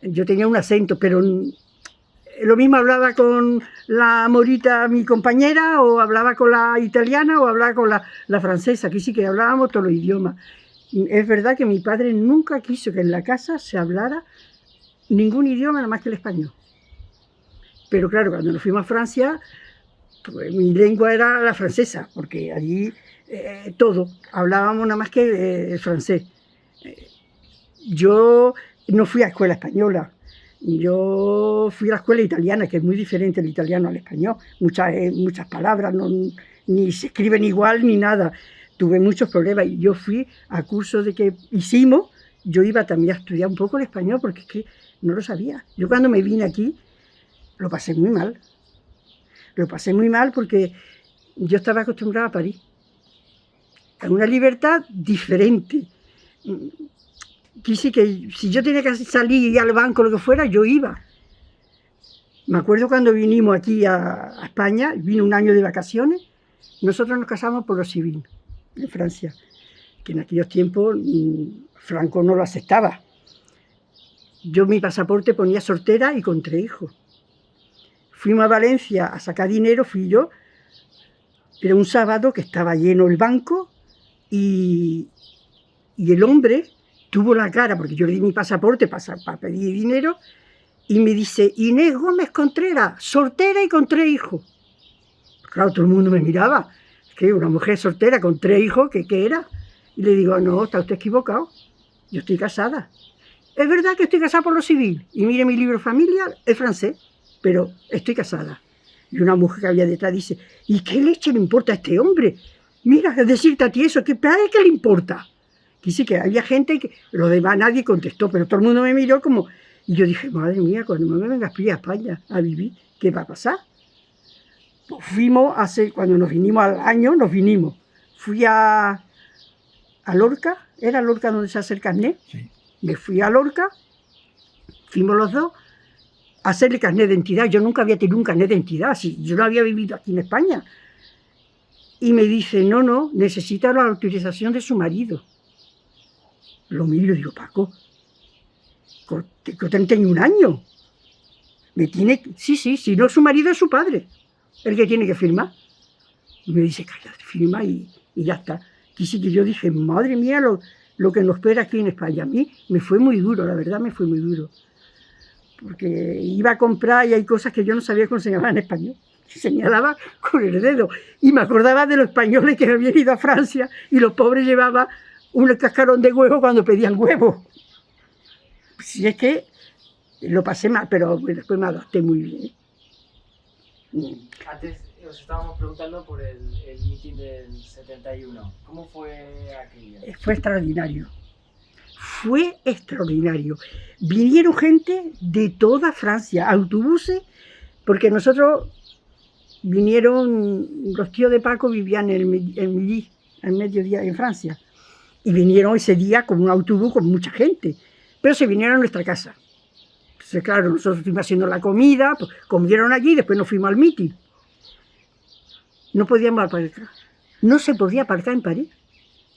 Yo tenía un acento, pero lo mismo hablaba con la morita, mi compañera, o hablaba con la italiana o hablaba con la francesa. Aquí sí que hablábamos todos los idiomas. Es verdad que mi padre nunca quiso que en la casa se hablara ningún idioma nada más que el español. Pero claro, cuando nos fuimos a Francia, pues mi lengua era la francesa, porque allí todo, hablábamos nada más que el francés. Yo no fui a escuela española, yo fui a la escuela italiana, que es muy diferente el italiano al español. Muchas palabras ni se escriben igual ni nada. Tuve muchos problemas y yo fui a cursos de que hicimos, yo iba también a estudiar un poco el español porque es que no lo sabía. Yo cuando me vine aquí lo pasé muy mal. Lo pasé muy mal porque yo estaba acostumbrada a París, a una libertad diferente. Quise que si yo tenía que salir y al banco o lo que fuera, yo iba. Me acuerdo cuando vinimos aquí a España, vino un año de vacaciones, nosotros nos casamos por lo civil, en Francia, que en aquellos tiempos Franco no lo aceptaba. Yo mi pasaporte ponía soltera y con 3 hijos. Fuimos a Valencia a sacar dinero, fui yo, era un sábado que estaba lleno el banco y el hombre tuvo la cara, porque yo le di mi pasaporte para pedir dinero, y me dice, Inés Gómez Contreras, soltera y con 3 hijos. Claro, todo el mundo me miraba, que una mujer soltera con 3 hijos, ¿qué era? Y le digo, no, está usted equivocado, yo estoy casada. Es verdad que estoy casada por lo civil, y mire mi libro familiar, es francés, pero estoy casada. Y una mujer que había detrás dice, ¿y qué leche le importa a este hombre? Mira, decirte a ti eso, ¿qué le importa? Dice que había gente que, los demás nadie contestó, pero todo el mundo me miró como, y yo dije, madre mía, cuando me vengas a España a vivir, ¿qué va a pasar? Pues fuimos, cuando nos vinimos al año, nos vinimos. Fui a Lorca, ¿era Lorca donde se hace el carnet? Sí. Me fui a Lorca, fuimos los dos, a hacerle carnet de identidad. Yo nunca había tenido un carnet de identidad, yo no había vivido aquí en España. Y me dice, no, necesita la autorización de su marido. Lo miro y digo, Paco, tengo 31 años. Si no es su marido, es su padre, el que tiene que firmar. Y me dice, cállate, firma y ya está. Y sí que yo dije, madre mía, lo que nos espera aquí en España. A mí me fue muy duro, la verdad me fue muy duro. Porque iba a comprar y hay cosas que yo no sabía cómo se llamaban en español. Señalaba con el dedo. Y me acordaba de los españoles que habían ido a Francia y los pobres llevaban un cascarón de huevo cuando pedían huevo. Si es que lo pasé mal, pero después me adapté muy bien. Antes os estábamos preguntando por el mitin del 71. ¿Cómo fue aquello? Fue extraordinario. Fue extraordinario. Vinieron gente de toda Francia, autobuses, porque nosotros vinieron, los tíos de Paco vivían en Midi, en mediodía en Francia, y vinieron ese día con un autobús con mucha gente, pero se vinieron a nuestra casa. Entonces, claro, nosotros fuimos haciendo la comida, pues, comieron allí y después nos fuimos al mitin. No podíamos aparcar. No se podía aparcar en París.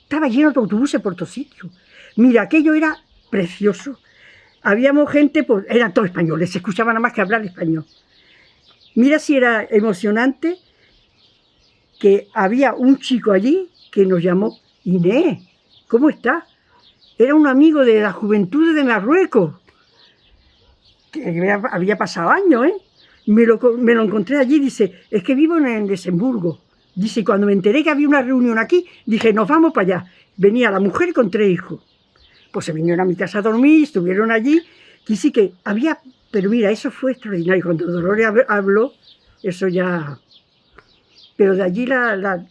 Estaba lleno de autobuses por todos sitios. Mira, aquello era precioso. Habíamos gente, pues, eran todos españoles, se escuchaba nada más que hablar español. Mira si era emocionante que había un chico allí que nos llamó, Inés, ¿cómo estás? Era un amigo de la juventud de Marruecos, que había pasado años, ¿eh? Me lo encontré allí, dice, es que vivo en Luxemburgo. Dice, cuando me enteré que había una reunión aquí, dije, nos vamos para allá. Venía la mujer con 3 hijos. Pues se vinieron a mi casa a dormir, estuvieron allí. Quise que había, pero mira, eso fue extraordinario. Cuando Dolores habló, eso ya... Pero de allí la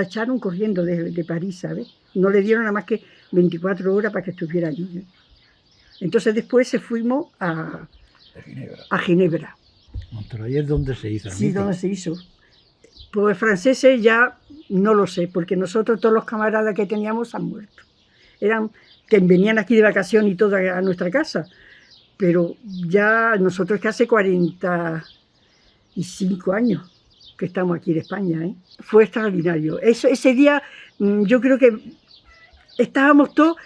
echaron corriendo de París, ¿sabes? No le dieron nada más que 24 horas para que estuviera allí, ¿eh? Entonces después fuimos a Ginebra. Montreuil es donde se hizo el Sí, mitin. donde se hizo. Pues franceses ya no lo sé, porque nosotros todos los camaradas que teníamos han muerto. Eran que venían aquí de vacación y todo a nuestra casa, pero ya nosotros que hace 45 años que estamos aquí en España, ¿eh? Fue extraordinario. Ese día yo creo que estábamos todos...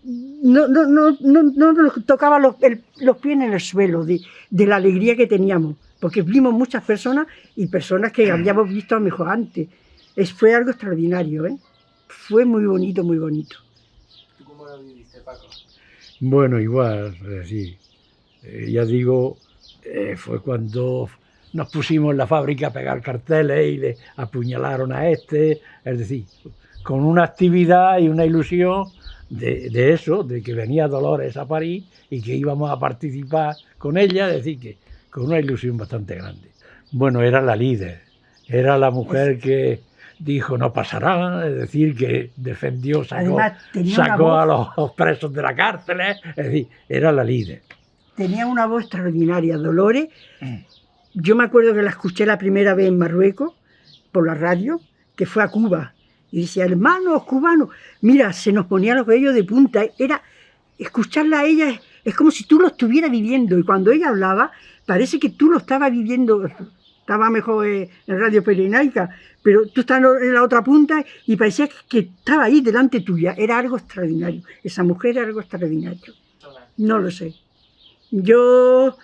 No nos tocaba los pies en el suelo de la alegría que teníamos, porque vimos muchas personas y personas que habíamos visto a lo mejor antes. Fue algo extraordinario, ¿eh? Fue muy bonito, muy bonito. ¿Tú cómo lo viviste, Paco? Bueno, igual, es decir, ya digo, fue cuando nos pusimos en la fábrica a pegar carteles y le apuñalaron a este, es decir, con una actividad y una ilusión de eso, de que venía Dolores a París y que íbamos a participar con ella, es decir, que con una ilusión bastante grande. Bueno, era la líder, era la mujer que dijo no pasará, es decir, que defendió, Además, tenía una sacó a voz, los presos de la cárcel, es decir, era la líder. tenía una voz extraordinaria, Dolores. Yo me acuerdo que la escuché la primera vez en Marruecos, por la radio, que fue a Cuba. Y decía, hermanos cubanos, mira, se nos ponían los vellos de punta. Era, escucharla a ella es como si tú lo estuvieras viviendo. Y cuando ella hablaba, parece que tú lo estabas viviendo. Estaba mejor en Radio Pirenaica, pero tú estabas en la otra punta y parecía que estaba ahí delante tuya. Era algo extraordinario. Esa mujer era algo extraordinario. No lo sé. Yo,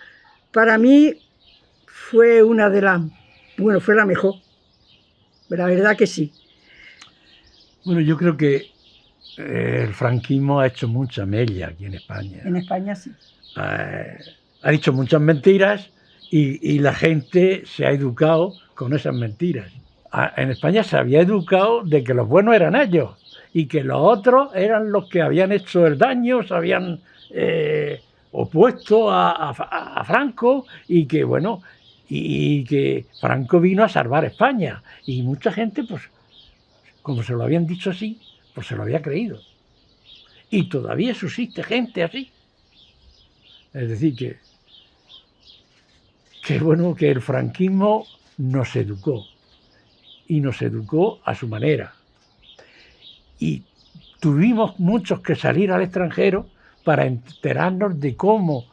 para mí, fue una de las... Bueno, fue la mejor. La verdad que sí. Bueno, yo creo que el franquismo ha hecho mucha mella aquí en España. En España sí. Ha dicho muchas mentiras y la gente se ha educado con esas mentiras. En España se había educado de que los buenos eran ellos y que los otros eran los que habían hecho el daño, se habían opuesto a Franco y que, bueno, y que Franco vino a salvar España. Y mucha gente, pues, como se lo habían dicho así, pues se lo había creído. Y todavía subsiste gente así. Es decir, bueno, que el franquismo nos educó. Y nos educó a su manera. Y tuvimos muchos que salir al extranjero para enterarnos de cómo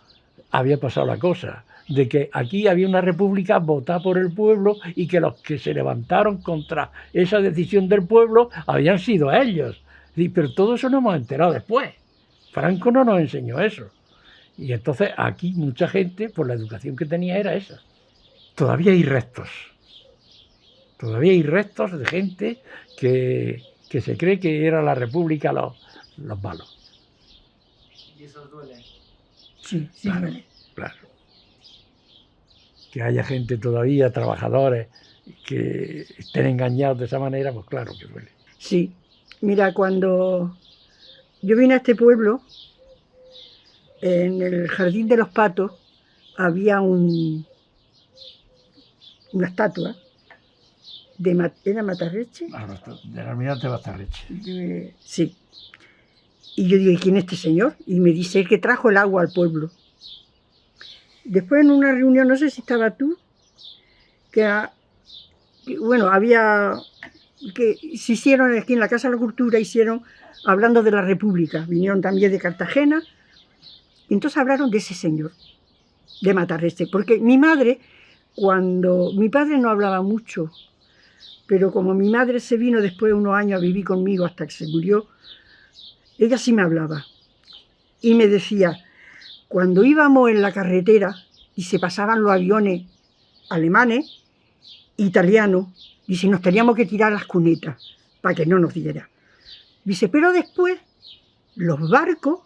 había pasado la cosa. De que aquí había una república votada por el pueblo y que los que se levantaron contra esa decisión del pueblo habían sido ellos. Pero todo eso nos hemos enterado después. Franco no nos enseñó eso. Y entonces aquí mucha gente, por la educación que tenía, era esa. Todavía hay restos. Todavía hay restos de gente que se cree que era la república los malos. ¿Y eso os duele? Sí, sí, Claro, duele. claro. Que haya gente todavía, trabajadores, que estén engañados de esa manera, pues claro que duele. Sí. Mira, cuando yo vine a este pueblo, en el Jardín de los Patos había una estatua de ¿era Matarreche? Del almirante Batarreche. Sí. Y yo digo, ¿y quién es este señor? Y me dice, el que trajo el agua al pueblo. Después en una reunión, no sé si estaba tú, bueno, que se hicieron aquí en la Casa de la Cultura, hablando de la República, vinieron también de Cartagena, y entonces hablaron de ese señor, de Matarreste, porque mi padre no hablaba mucho, pero como mi madre se vino después de unos años a vivir conmigo hasta que se murió, ella sí me hablaba, y me decía, cuando íbamos en la carretera y se pasaban los aviones alemanes, italianos, dice, nos teníamos que tirar las cunetas para que no nos diera. Dice, pero después los barcos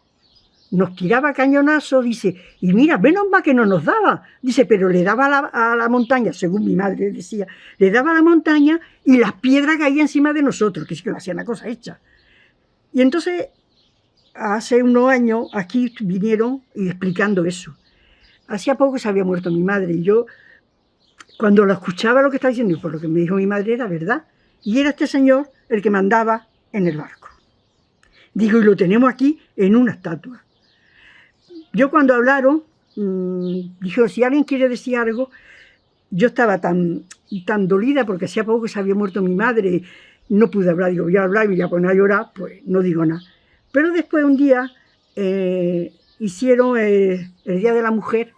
nos tiraba cañonazos, dice, y mira, menos mal que no nos daba. Dice, pero le daba a la montaña, según mi madre decía, le daba a la montaña y las piedras caían encima de nosotros, que sí que lo hacían una cosa hecha. Y entonces, hace unos años, aquí vinieron y explicando eso. Hacía poco se había muerto mi madre y yo, cuando lo escuchaba lo que estaba diciendo, por lo que me dijo mi madre era verdad. Y era este señor el que mandaba en el barco. Digo, y lo tenemos aquí en una estatua. Yo cuando hablaron, dijo, si alguien quiere decir algo, yo estaba tan dolida porque hacía poco que se había muerto mi madre, no pude hablar, digo, voy a hablar y me voy a poner a llorar, pues no digo nada. Pero después un día hicieron el Día de la Mujer,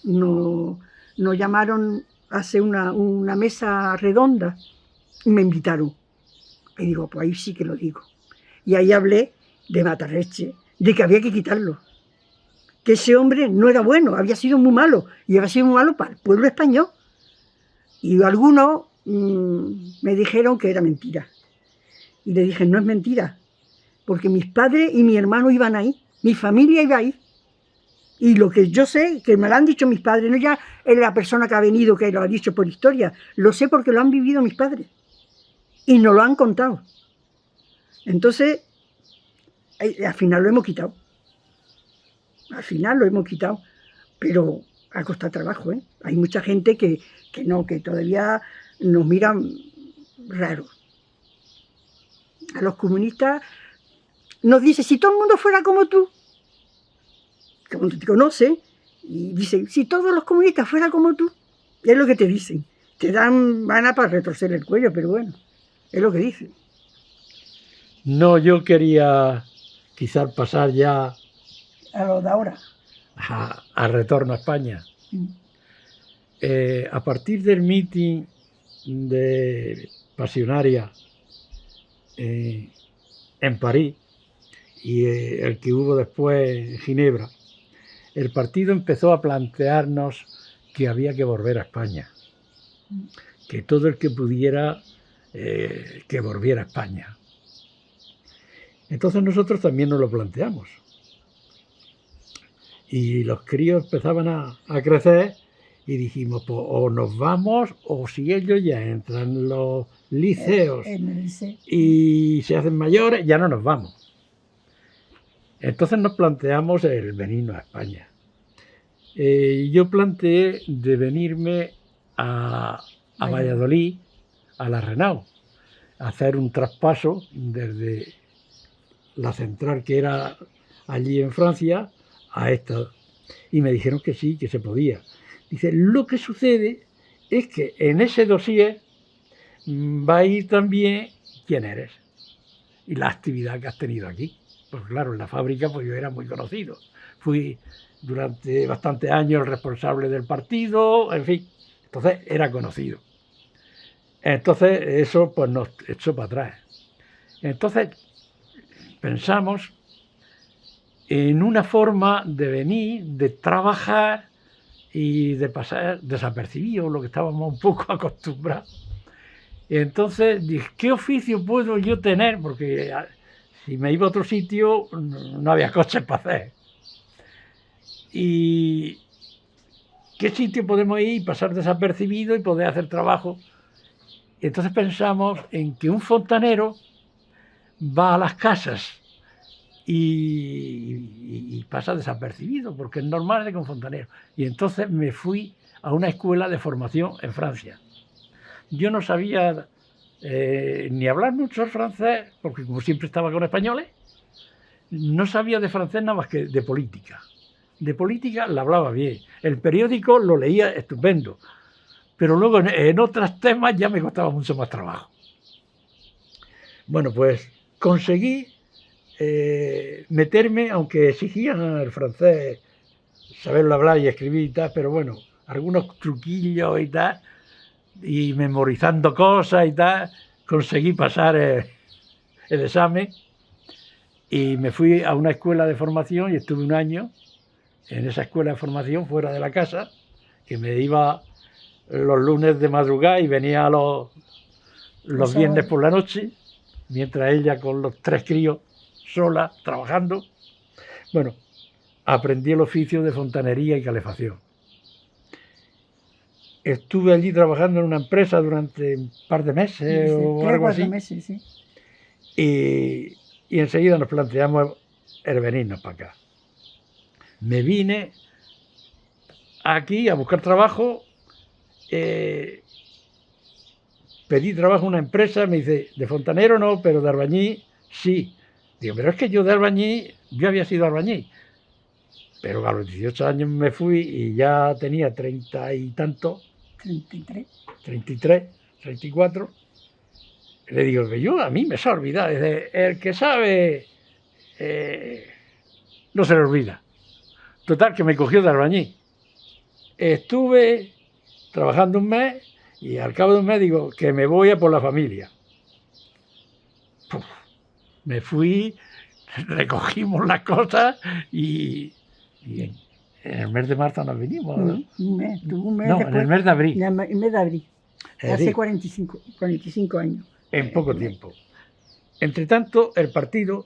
nos llamaron a hacer una mesa redonda y me invitaron. Y digo, pues ahí sí que lo digo. Y ahí hablé de Matarreche, de que había que quitarlo. Que ese hombre no era bueno, había sido muy malo. Y había sido muy malo para el pueblo español. Y algunos me dijeron que era mentira. Y le dije, no es mentira. Porque mis padres y mi hermano iban ahí. Mi familia iba ahí. Y lo que yo sé, que me lo han dicho mis padres, no ya es la persona que ha venido, que lo ha dicho por historia, lo sé porque lo han vivido mis padres. Y nos lo han contado. Entonces, al final lo hemos quitado. Al final lo hemos quitado. Pero ha costado trabajo, ¿eh? Hay mucha gente que no, que todavía nos miran raro. A los comunistas nos dice, si todo el mundo fuera como tú te conoce, y dice, si todos los comunistas fueran como tú, es lo que te dicen. Te dan ganas para retorcer el cuello, pero bueno, es lo que dicen. No, yo quería quizás pasar ya A lo de ahora. a retorno a España. A partir del mitin de Pasionaria en París y el que hubo después en Ginebra, el partido empezó a plantearnos que había que volver a España, que todo el que pudiera que volviera a España. Entonces nosotros también nos lo planteamos. Y los críos empezaban a crecer y dijimos, pues o nos vamos o si ellos ya entran en los liceos y se hacen mayores, ya no nos vamos. Entonces nos planteamos el venirnos a España. Yo planteé de venirme a Valladolid, a la Renault, a hacer un traspaso desde la central que era allí en Francia a esta. Y me dijeron que sí, que se podía. Dice, lo que sucede es que en ese dossier va a ir también quién eres y la actividad que has tenido aquí. Pues claro, en la fábrica pues yo era muy conocido. Fui durante bastantes años el responsable del partido, en fin, entonces era conocido. Entonces eso pues nos echó para atrás. Entonces pensamos en una forma de venir, de trabajar y de pasar desapercibido, lo que estábamos un poco acostumbrados. Entonces dije, ¿qué oficio puedo yo tener? Porque si me iba a otro sitio no había coches para hacer. ¿Y qué sitio podemos ir y pasar desapercibido y poder hacer trabajo? Entonces pensamos en que un fontanero va a las casas y pasa desapercibido, porque es normal de que un fontanero. Y entonces me fui a una escuela de formación en Francia. Yo no sabía ni hablar mucho el francés, porque como siempre estaba con españoles, no sabía de francés nada más que de política. De política la hablaba bien. El periódico lo leía estupendo, pero luego en otros temas ya me costaba mucho más trabajo. Bueno, pues conseguí meterme, aunque exigían el francés, saberlo hablar y escribir y tal, pero bueno, algunos truquillos y tal, y memorizando cosas y tal, conseguí pasar el examen y me fui a una escuela de formación y estuve un año en esa escuela de formación fuera de la casa, que me iba los lunes de madrugada y venía los viernes por la noche, mientras ella con los 3 críos sola, trabajando. Bueno, aprendí el oficio de fontanería y calefacción. Estuve allí trabajando en una empresa durante un par de meses o algo así. Meses, sí. Y enseguida nos planteamos el venirnos para acá. Me vine aquí a buscar trabajo, pedí trabajo en una empresa, me dice, de fontanero no, pero de albañil sí. Digo, pero es que yo de albañil, yo había sido albañil, pero a los 18 años me fui y ya tenía 30 y tantos. 33, 34. Le digo que a mí me se ha olvidado, el que sabe no se le olvida. Total, que me cogió de albañil. Estuve trabajando un mes y al cabo de un mes digo que me voy a por la familia. Puf, me fui, recogimos las cosas y en el mes de marzo nos vinimos. Un mes No, después, en el mes de abril. En el mes de abril. Hace 45 años. En poco tiempo. Entre tanto, el partido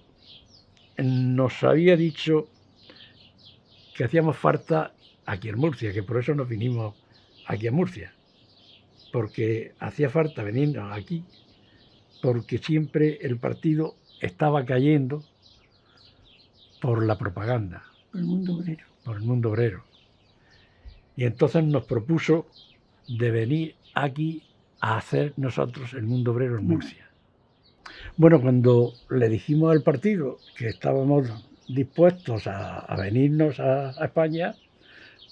nos había dicho que hacíamos falta aquí en Murcia, que por eso nos vinimos aquí a Murcia, porque hacía falta venirnos aquí, porque siempre el partido estaba cayendo por la propaganda. Por el mundo obrero. Por el mundo obrero. Y entonces nos propuso de venir aquí a hacer nosotros el Mundo Obrero en Murcia. Bueno, cuando le dijimos al partido que estábamos dispuestos a venirnos a España,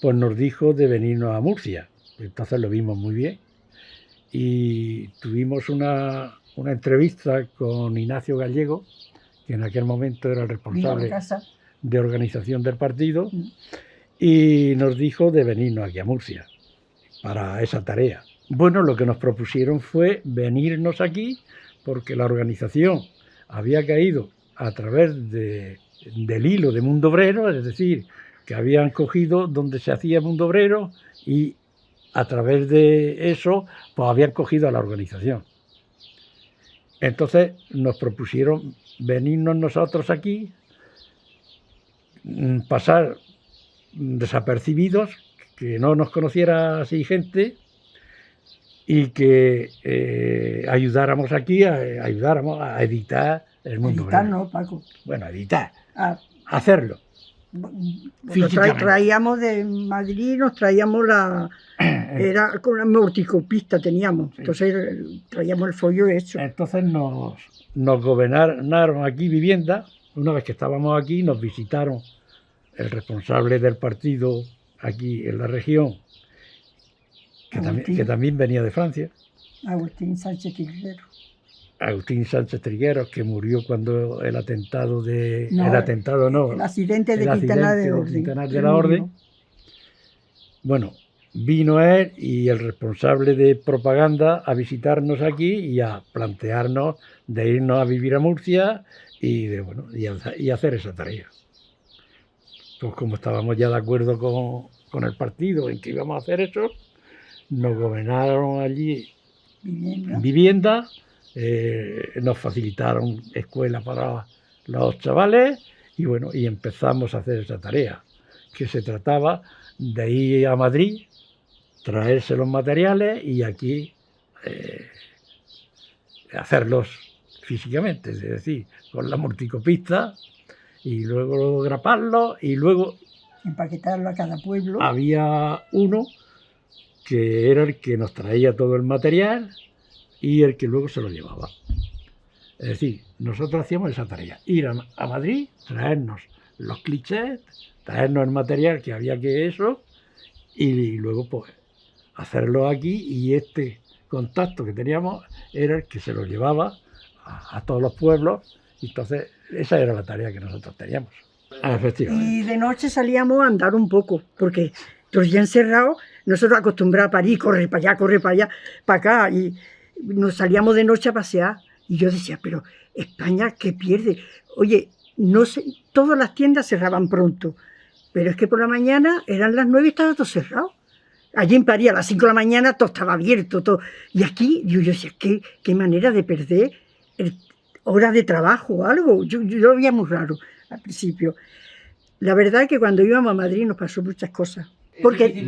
pues nos dijo de venirnos a Murcia. Entonces lo vimos muy bien y tuvimos una entrevista con Ignacio Gallego, que en aquel momento era el responsable de organización del partido, y nos dijo de venirnos aquí a Murcia para esa tarea. Bueno, lo que nos propusieron fue venirnos aquí porque la organización había caído a través del hilo de Mundo Obrero, es decir, que habían cogido donde se hacía Mundo Obrero y a través de eso pues habían cogido a la organización. Entonces nos propusieron venirnos nosotros aquí, pasar desapercibidos, que no nos conociera así gente y que ayudáramos aquí, ayudáramos a editar el Mundo Obrero. Editar no, Paco. Bueno, editar, hacerlo. Traíamos de Madrid, nos traíamos era con una multicopista teníamos, sí. Entonces traíamos el folio hecho. Entonces nos gobernaron aquí vivienda. Una vez que estábamos aquí nos visitaron el responsable del partido aquí en la región, que también venía de Francia. Agustín Sánchez Trigueros. Agustín Sánchez Trigueros, que murió cuando el accidente de Quintanar de la Orden. Bueno, vino él y el responsable de propaganda a visitarnos aquí y a plantearnos de irnos a vivir a Murcia y hacer esa tarea. Pues como estábamos ya de acuerdo con el partido en que íbamos a hacer eso, nos gobernaron allí vivienda. Nos facilitaron escuelas para los chavales y empezamos a hacer esa tarea, que se trataba de ir a Madrid, traerse los materiales y aquí hacerlos físicamente, es decir, con la multicopista y luego graparlos y luego empaquetarlo a cada pueblo. Había uno que era el que nos traía todo el material y el que luego se lo llevaba. Es decir, nosotros hacíamos esa tarea, ir a Madrid, traernos los clichés, traernos el material que había que eso, y luego pues hacerlo aquí, y este contacto que teníamos era el que se lo llevaba a todos los pueblos, y entonces esa era la tarea que nosotros teníamos. Efectivamente. Y de noche salíamos a andar un poco, porque todos ya encerrados, nosotros acostumbrados a París, corre para allá, para acá, y nos salíamos de noche a pasear. Y yo decía, pero España, ¿qué pierde? Oye, no sé, todas las tiendas cerraban pronto, pero es que por la mañana eran las 9 y estaba todo cerrado. Allí en París a las 5 de la mañana todo estaba abierto, todo. Y aquí yo decía, qué manera de perder horas de trabajo o algo. Yo lo veía muy raro al principio. La verdad es que cuando íbamos a Madrid nos pasó muchas cosas. Porque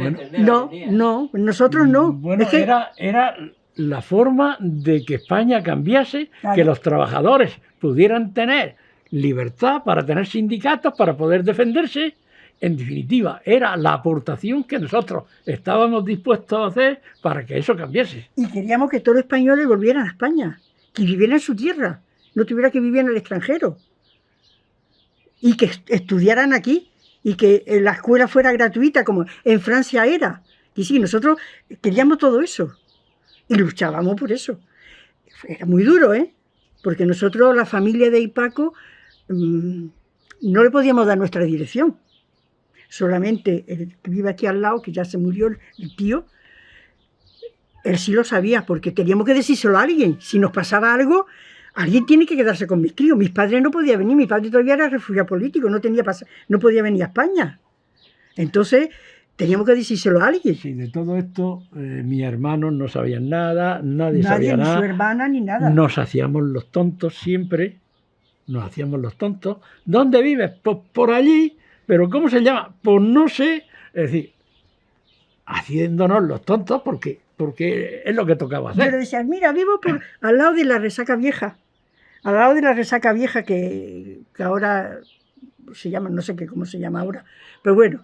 nosotros no. Bueno, es que era la forma de que España cambiase, claro, que los trabajadores pudieran tener libertad para tener sindicatos, para poder defenderse. En definitiva, era la aportación que nosotros estábamos dispuestos a hacer para que eso cambiase. Y queríamos que todos los españoles volvieran a España, que vivieran en su tierra, no tuviera que vivir en el extranjero. Y que estudiaran aquí, y que la escuela fuera gratuita, como en Francia era. Y sí, nosotros queríamos todo eso. Y luchábamos por eso. Era muy duro, ¿eh? Porque nosotros, la familia de Ipaco, no le podíamos dar nuestra dirección. Solamente el que vive aquí al lado, que ya se murió el tío, él sí lo sabía, porque teníamos que decírselo a alguien. Si nos pasaba algo, alguien tiene que quedarse con mis críos. Mis padres no podían venir, mi padre todavía era refugiado político, no podía venir a España. Entonces teníamos que decírselo a alguien. Sí, de todo esto mis hermanos no sabían nada, nadie sabía ni nada. Su hermana ni nada. Nos hacíamos los tontos siempre, ¿Dónde vives? Pues por allí, pero ¿cómo se llama? Pues no sé. Es decir, haciéndonos los tontos porque es lo que tocaba hacer. Yo le decía, mira, vivo al lado de la Resaca Vieja. Al lado de la Resaca Vieja que ahora se llama, no sé cómo se llama ahora, pero bueno.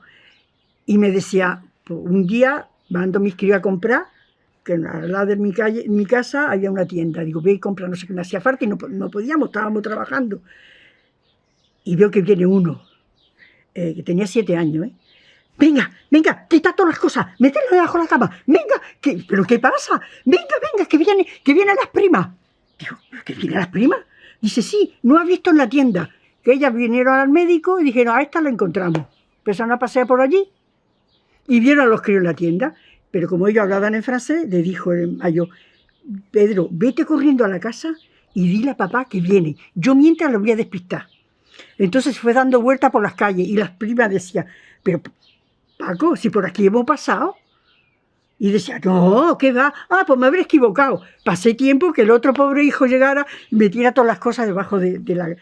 Y me decía, pues un día, mando a mis críos a comprar, que al lado de mi casa había una tienda. Digo, ve y compra, no sé qué me hacía falta y no podíamos, estábamos trabajando. Y veo que viene uno, que tenía 7 años, ¿eh? Venga, venga, quita todas las cosas, mételo debajo de la cama, venga, ¿pero qué pasa? Venga, venga, que vienen las primas. Digo, ¿que vienen las primas? Dice, sí, no has visto en la tienda. Que ellas vinieron al médico y dijeron, a esta la encontramos. Empezaron a pasear por allí y vieron a los críos en la tienda. Pero como ellos hablaban en francés, le dijo el mayor, Pedro, vete corriendo a la casa y dile a papá que viene. Yo mientras lo voy a despistar. Entonces fue dando vueltas por las calles y las primas decían, pero Paco, si por aquí hemos pasado. Y decía, no, ¿qué va? Ah, pues me habré equivocado. Pasé tiempo que el otro pobre hijo llegara y metiera todas las cosas debajo de la...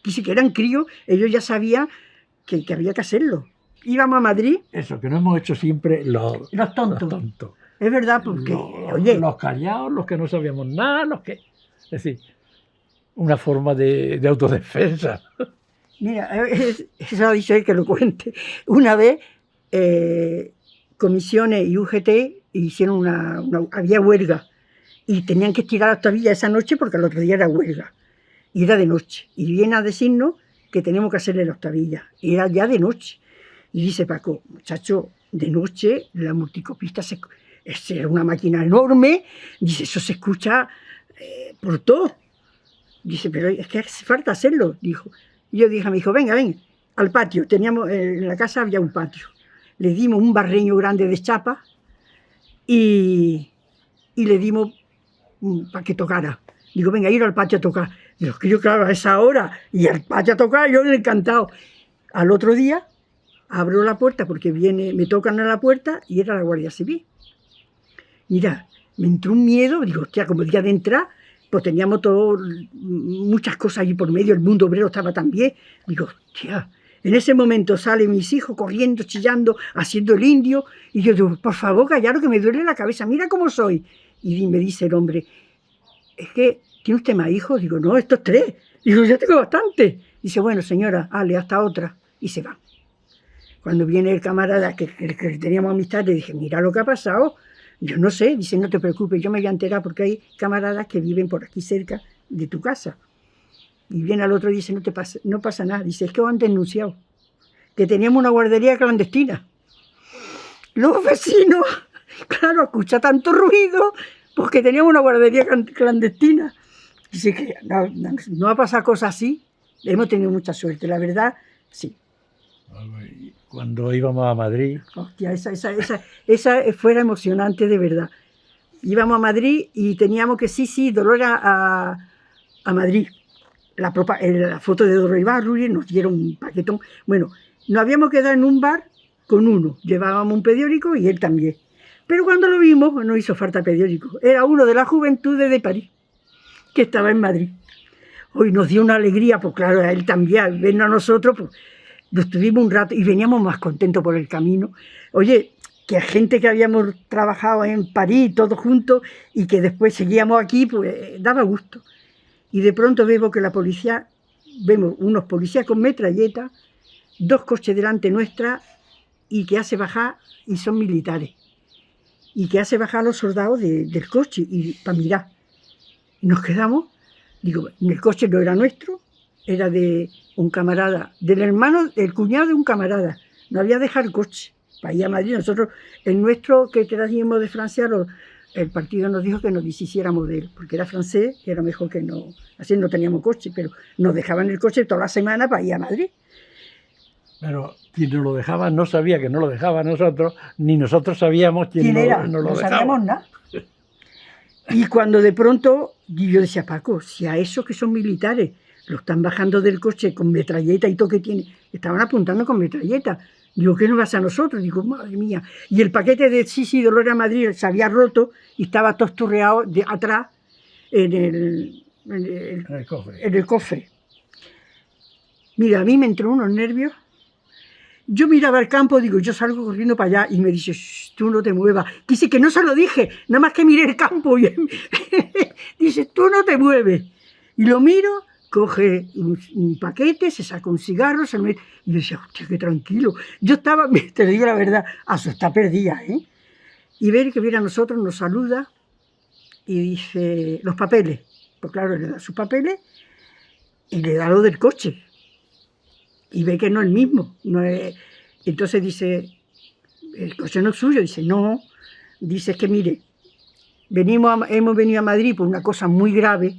Y si que eran críos, ellos ya sabían que había que hacerlo. Íbamos a Madrid. Eso, que no hemos hecho siempre los tontos. Es verdad, porque, oye... Los callados, los que no sabíamos nada, los que... Es decir, una forma de autodefensa. Mira, eso ha dicho él que lo cuente. Una vez, Comisiones y UGT hicieron había huelga y tenían que estirar la octavilla esa noche porque el otro día era huelga. Y era de noche. Y viene a decirnos que tenemos que hacerle la octavilla. Y era ya de noche. Y dice Paco, muchacho, de noche la multicopista era una máquina enorme. Dice, eso se escucha por todo. Dice, pero es que hace falta hacerlo, dijo. Y yo dije a mi hijo, venga, ven, al patio. Teníamos, en la casa había un patio. Le dimos un barreño grande de chapa y le dimos para que tocara. Digo, venga, ir al patio a tocar. Digo, que yo, claro, a esa hora, y al patio a tocar, yo encantado. Al otro día, abro la puerta porque me tocan a la puerta y era la Guardia Civil. Mira, me entró un miedo, digo, hostia, como el día de entrar, pues teníamos muchas cosas allí por medio, el mundo obrero estaba también. Digo, hostia, en ese momento salen mis hijos corriendo, chillando, haciendo el indio, y yo digo, por favor, callaros que me duele la cabeza, mira cómo soy. Y me dice el hombre, es que, ¿tiene usted más hijos? Digo, no, estos 3. Digo, yo tengo bastante. Dice, bueno, señora, hale hasta otra. Y se va. Cuando viene el camarada que teníamos amistad, le dije, mira lo que ha pasado. Yo no sé. Dice, no te preocupes, yo me voy a enterar porque hay camaradas que viven por aquí cerca de tu casa. Y viene al otro y dice, no pasa nada. Dice, es que os han denunciado que teníamos una guardería clandestina. Los vecinos, claro, escucha tanto ruido, porque teníamos una guardería clandestina. Dice que no ha pasado cosas así. Hemos tenido mucha suerte, la verdad, sí. Cuando íbamos a Madrid... Hostia, esa fuera emocionante de verdad. Íbamos a Madrid y teníamos que, sí, Dolores a Madrid. La foto de Dolores Ibarruri, nos dieron un paquetón. Bueno, nos habíamos quedado en un bar con uno. Llevábamos un periódico y él también. Pero cuando lo vimos, no hizo falta periódico. Era uno de la Juventudes de París, que estaba en Madrid. Hoy nos dio una alegría, pues claro, a él también, vernos a nosotros, pues nos tuvimos un rato y veníamos más contentos por el camino. Oye, que gente que habíamos trabajado en París, todos juntos, y que después seguíamos aquí, pues daba gusto. Y de pronto vemos que vemos unos policías con metralleta, 2 coches delante nuestra, y que hace bajar, y son militares. Y que hace bajar a los soldados del coche para mirar. Y nos quedamos, digo, el coche no era nuestro, era de un camarada, del cuñado de un camarada. No había dejado el coche para ir a Madrid. Nosotros, el nuestro que trajimos de Francia, el partido nos dijo que nos deshiciéramos de él, porque era francés, era mejor que no, así no teníamos coche, pero nos dejaban el coche toda la semana para ir a Madrid. Pero quien nos lo dejaba no sabía que no lo dejaba a nosotros, ni nosotros sabíamos quién era. No lo no dejaba. Sabíamos nada. Y cuando de pronto, yo decía, Paco, si a esos que son militares lo están bajando del coche con metralleta y todo que tiene, estaban apuntando con metralleta. Digo, ¿qué nos pasa a nosotros? Digo, madre mía. Y el paquete de Sí, Dolores a Madrid se había roto y estaba todo esturreado de atrás en el cofre. Mira, a mí me entró unos nervios. Yo miraba el campo, digo, yo salgo corriendo para allá y me dice, tú no te muevas. Dice que no se lo dije, nada más que miré el campo. Y dice, tú no te mueves. Y lo miro, coge un paquete, se saca un cigarro, se lo mete. Y yo decía, hostia, qué tranquilo. Yo estaba, te digo la verdad, asustada perdida, ¿eh? y ver que viene a nosotros, nos saluda y dice los papeles. Pues claro, le da sus papeles y le da lo del coche. Y ve que no es el mismo. No es... Entonces dice, el coche no es suyo. Dice, no. Dice, es que mire, hemos venido a Madrid por una cosa muy grave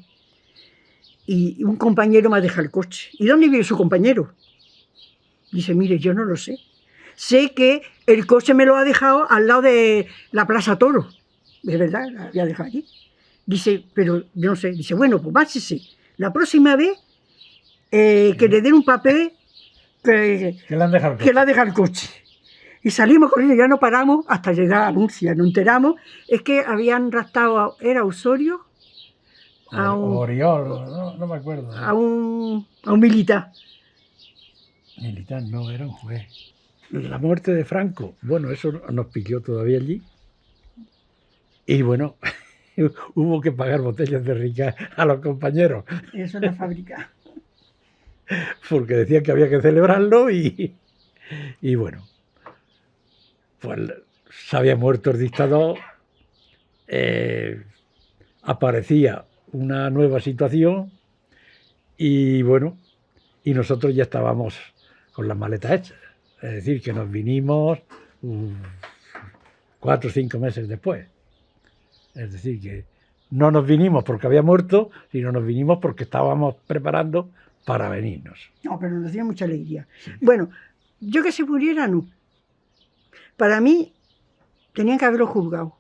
y un compañero me ha dejado el coche. ¿Y dónde vive su compañero? Dice, mire, yo no lo sé. Sé que el coche me lo ha dejado al lado de la Plaza Toro. Es verdad, la había dejado allí. Dice, pero yo no sé. Dice, bueno, pues márchese. La próxima vez que le den un papel que le han dejado el coche. Y salimos con ellos, ya no paramos hasta llegar a Murcia. Nos enteramos, es que habían raptado, ¿era Osorio? Oriol, no me acuerdo. A un militar. Militar no, era un juez. La muerte de Franco, bueno, eso nos pilló todavía allí. Y bueno, hubo que pagar botellas de Ricard a los compañeros. Eso en la fábrica. Porque decían que había que celebrarlo y bueno, pues se había muerto el dictador, aparecía una nueva situación y bueno, y nosotros ya estábamos con las maletas hechas. Es decir, que nos vinimos 4 o 5 meses después. Es decir, que no nos vinimos porque había muerto, sino nos vinimos porque estábamos preparando para venirnos. No, pero nos dio mucha alegría. Sí. Bueno, yo que se muriera, no. Para mí, tenían que haberlo juzgado.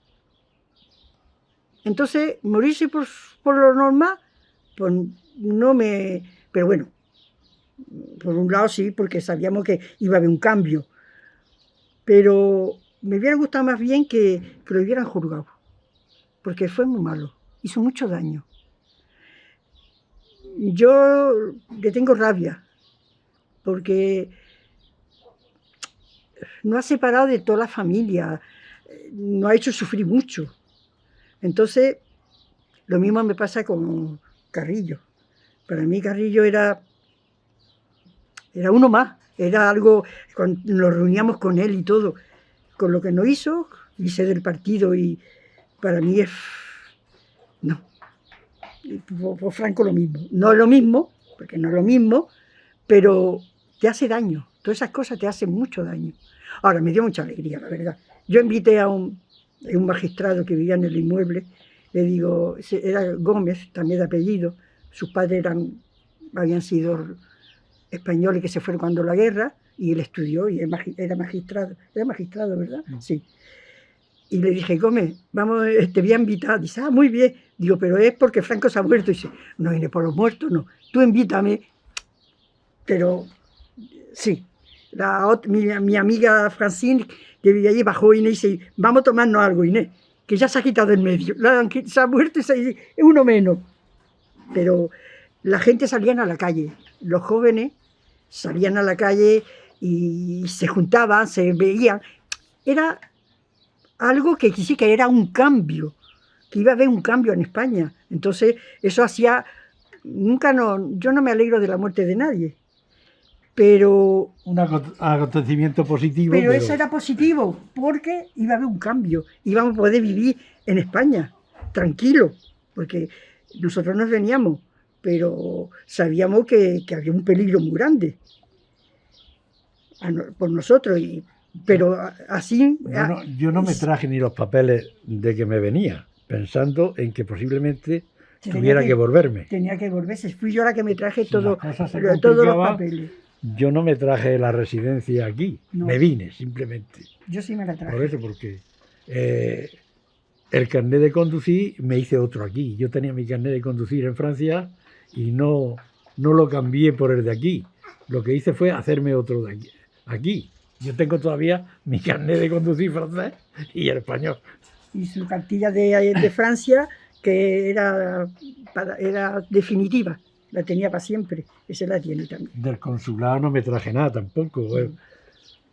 Entonces, morirse por lo normal, pues no me... Pero bueno, por un lado sí, porque sabíamos que iba a haber un cambio. Pero me hubiera gustado más bien que lo hubieran juzgado. Porque fue muy malo, hizo mucho daño. Yo le tengo rabia, porque no ha separado de toda la familia, no ha hecho sufrir mucho. Entonces, lo mismo me pasa con Carrillo. Para mí Carrillo era uno más, era algo, cuando nos reuníamos con él y todo, con lo que nos hizo, hice del partido y para mí es... no. Por Franco lo mismo. No es lo mismo, porque no es lo mismo, pero te hace daño. Todas esas cosas te hacen mucho daño. Ahora, me dio mucha alegría, la verdad. Yo invité a un magistrado que vivía en el inmueble, le digo, era Gómez, también de apellido, sus padres habían sido españoles que se fueron cuando la guerra, y él estudió y era magistrado, ¿verdad? Sí. Y le dije, Gómez, vamos, te voy a invitar. Dice, ah, muy bien. Digo, pero es porque Franco se ha muerto. Dice, no viene por los muertos, no. Tú invítame. Pero sí. Mi amiga Francine, que vive allí, bajó Inés y dice, vamos a tomarnos algo, Inés, que ya se ha quitado del medio. Se ha muerto y es uno menos. Pero la gente salían a la calle. Los jóvenes salían a la calle y se juntaban, se veían. Era algo que sí que era un cambio, que iba a haber un cambio en España. Entonces, eso hacía... yo no me alegro de la muerte de nadie, pero... Un acontecimiento positivo. Pero eso era positivo, porque iba a haber un cambio. Íbamos a poder vivir en España, tranquilo, porque nosotros nos veníamos, pero sabíamos que había un peligro muy grande por nosotros, pero así... Yo no me traje ni los papeles de que me venía, pensando en que posiblemente tuviera que volverme. Tenía que volverse. Fui yo la que me traje todos los papeles. Yo no me traje la residencia aquí, no. Me vine simplemente. Yo sí me la traje. Por eso, porque el carnet de conducir me hice otro aquí. Yo tenía mi carnet de conducir en Francia y no lo cambié por el de aquí. Lo que hice fue hacerme otro de aquí. Yo tengo todavía mi carnet de conducir francés y el español. Y su cartilla de Francia, que era definitiva, la tenía para siempre. Esa la tiene también. Del consulado no me traje nada tampoco. Sí.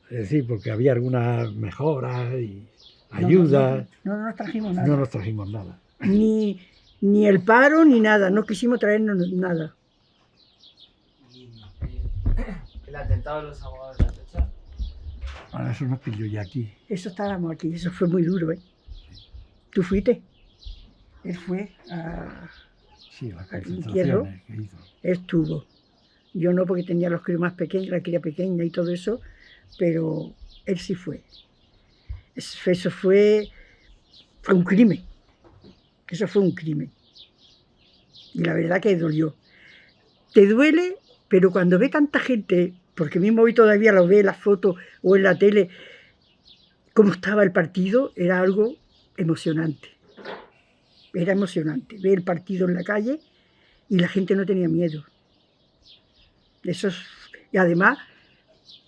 Es decir, porque había algunas mejoras y ayudas. No nos trajimos nada. No nos trajimos nada. Ni el paro ni nada. No quisimos traernos nada. El atentado de los abogados de la fecha. Bueno, eso nos pilló ya aquí. Eso estábamos aquí, eso fue muy duro, ¿eh? ¿Tú fuiste? Él fue a... Sí, las al entierro. concentraciones que hizo. Él estuvo. Yo no, porque tenía los críos más pequeños, la cría pequeña y todo eso, pero él sí fue. Eso fue un crimen. Eso fue un crimen. Y la verdad que dolió. Te duele, pero cuando ve tanta gente, porque mismo hoy todavía lo ve en las fotos o en la tele, cómo estaba el partido, era algo emocionante. Era emocionante ver el partido en la calle y la gente no tenía miedo. Y además,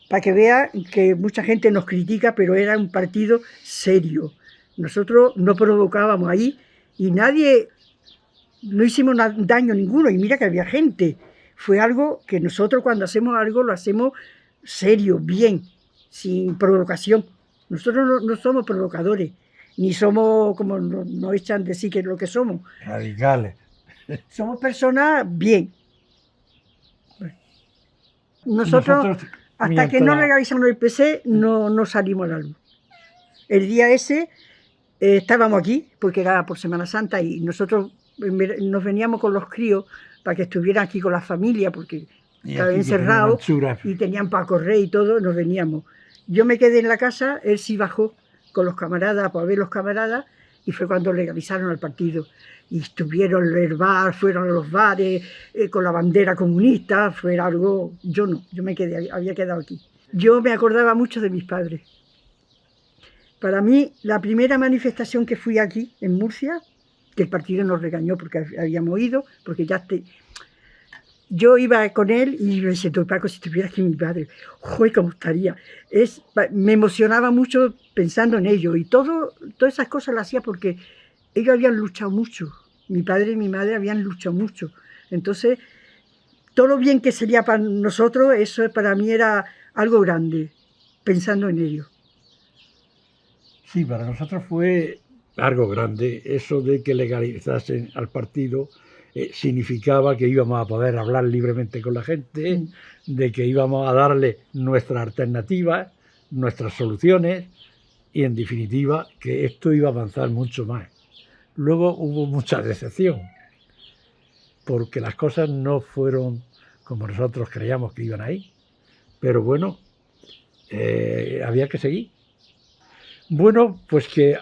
para que vea que mucha gente nos critica, pero era un partido serio. Nosotros no provocábamos ahí y nadie, no hicimos daño ninguno. Y mira que había gente. Fue algo que nosotros cuando hacemos algo lo hacemos serio, bien, sin provocación. Nosotros no somos provocadores, ni somos, como nos echan decir que es lo que somos. Radicales. Somos personas bien. Nosotros hasta que no legalizamos el PC, no salimos a la luz. El día ese estábamos aquí, porque era por Semana Santa, y nosotros nos veníamos con los críos para que estuvieran aquí con la familia, porque estaban encerrados y tenían para correr y todo, nos veníamos. Yo me quedé en la casa, él sí bajó con los camaradas, para ver los camaradas, y fue cuando legalizaron el partido. Y estuvieron en el bar, fueron a los bares, con la bandera comunista, fue algo... Yo no, yo me quedé, había quedado aquí. Yo me acordaba mucho de mis padres. Para mí, la primera manifestación que fui aquí, en Murcia, que el partido nos regañó porque habíamos ido, porque ya yo iba con él y me decía, Paco, si estuviera aquí mi padre, ¡joder, cómo estaría! Me emocionaba mucho pensando en ello, y todas esas cosas las hacía porque ellos habían luchado mucho. Mi padre y mi madre habían luchado mucho. Entonces, todo lo bien que sería para nosotros, eso para mí era algo grande, pensando en ello. Sí, para nosotros fue algo grande. Eso de que legalizasen al partido significaba que íbamos a poder hablar libremente con la gente, de que íbamos a darle nuestras alternativas, nuestras soluciones, y en definitiva que esto iba a avanzar mucho más. Luego hubo mucha decepción, porque las cosas no fueron como nosotros creíamos que iban a ir. Pero bueno, había que seguir. Bueno, pues que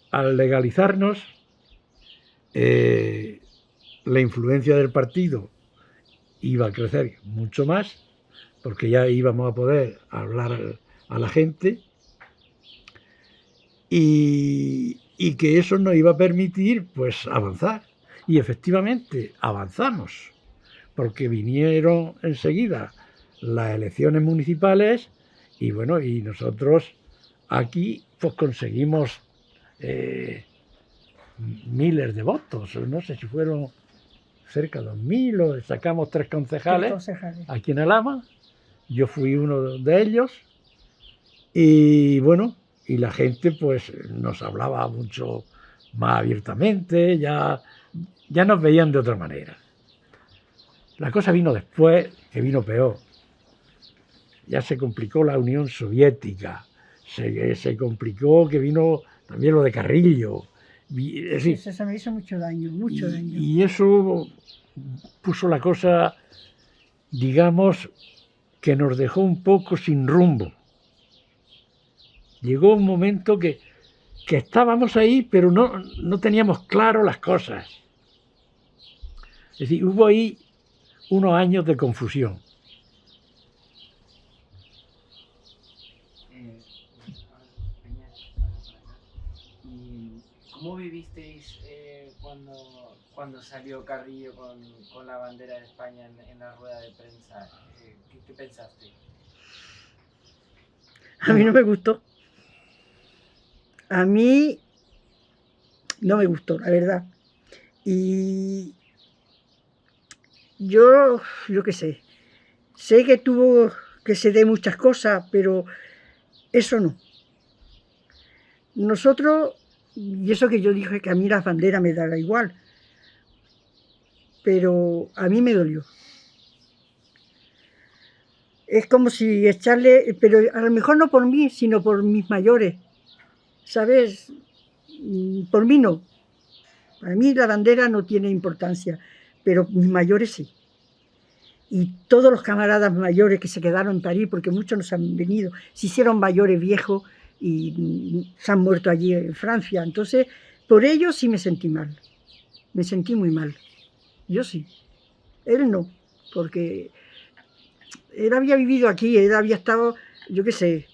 al legalizarnos, la influencia del partido iba a crecer mucho más, porque ya íbamos a poder hablar a la gente, y que eso nos iba a permitir pues avanzar. Y efectivamente avanzamos, porque vinieron enseguida las elecciones municipales y bueno, y nosotros aquí pues conseguimos miles de votos, no sé si fueron cerca de 2000, o sacamos 3 concejales aquí en Alhama. Yo fui uno de ellos y bueno, y la gente pues nos hablaba mucho más abiertamente, ya nos veían de otra manera. La cosa vino después, que vino peor. Ya se complicó la Unión Soviética, se complicó que vino también lo de Carrillo. Es decir, eso me hizo mucho daño, mucho daño. Y eso puso la cosa, digamos, que nos dejó un poco sin rumbo. Llegó un momento que estábamos ahí, pero no teníamos claro las cosas. Es decir, hubo ahí unos años de confusión. ¿Y cómo vivisteis cuando salió Carrillo con la bandera de España en la rueda de prensa? ¿Qué pensaste? A mí no me gustó. A mí no me gustó, la verdad. Y yo qué sé que tuvo que se dé muchas cosas, pero eso no. Nosotros, y eso que yo dije que a mí las banderas me daba igual, pero a mí me dolió. Es como si echarle, pero a lo mejor no por mí, sino por mis mayores, ¿sabes? por mí no. Para mí la bandera no tiene importancia, pero mis mayores sí. Y todos los camaradas mayores que se quedaron en París, porque muchos nos han venido, se hicieron mayores viejos y se han muerto allí en Francia. Entonces, por ellos sí me sentí mal. Me sentí muy mal. Yo sí. Él no, porque él había vivido aquí, él había estado, yo qué sé,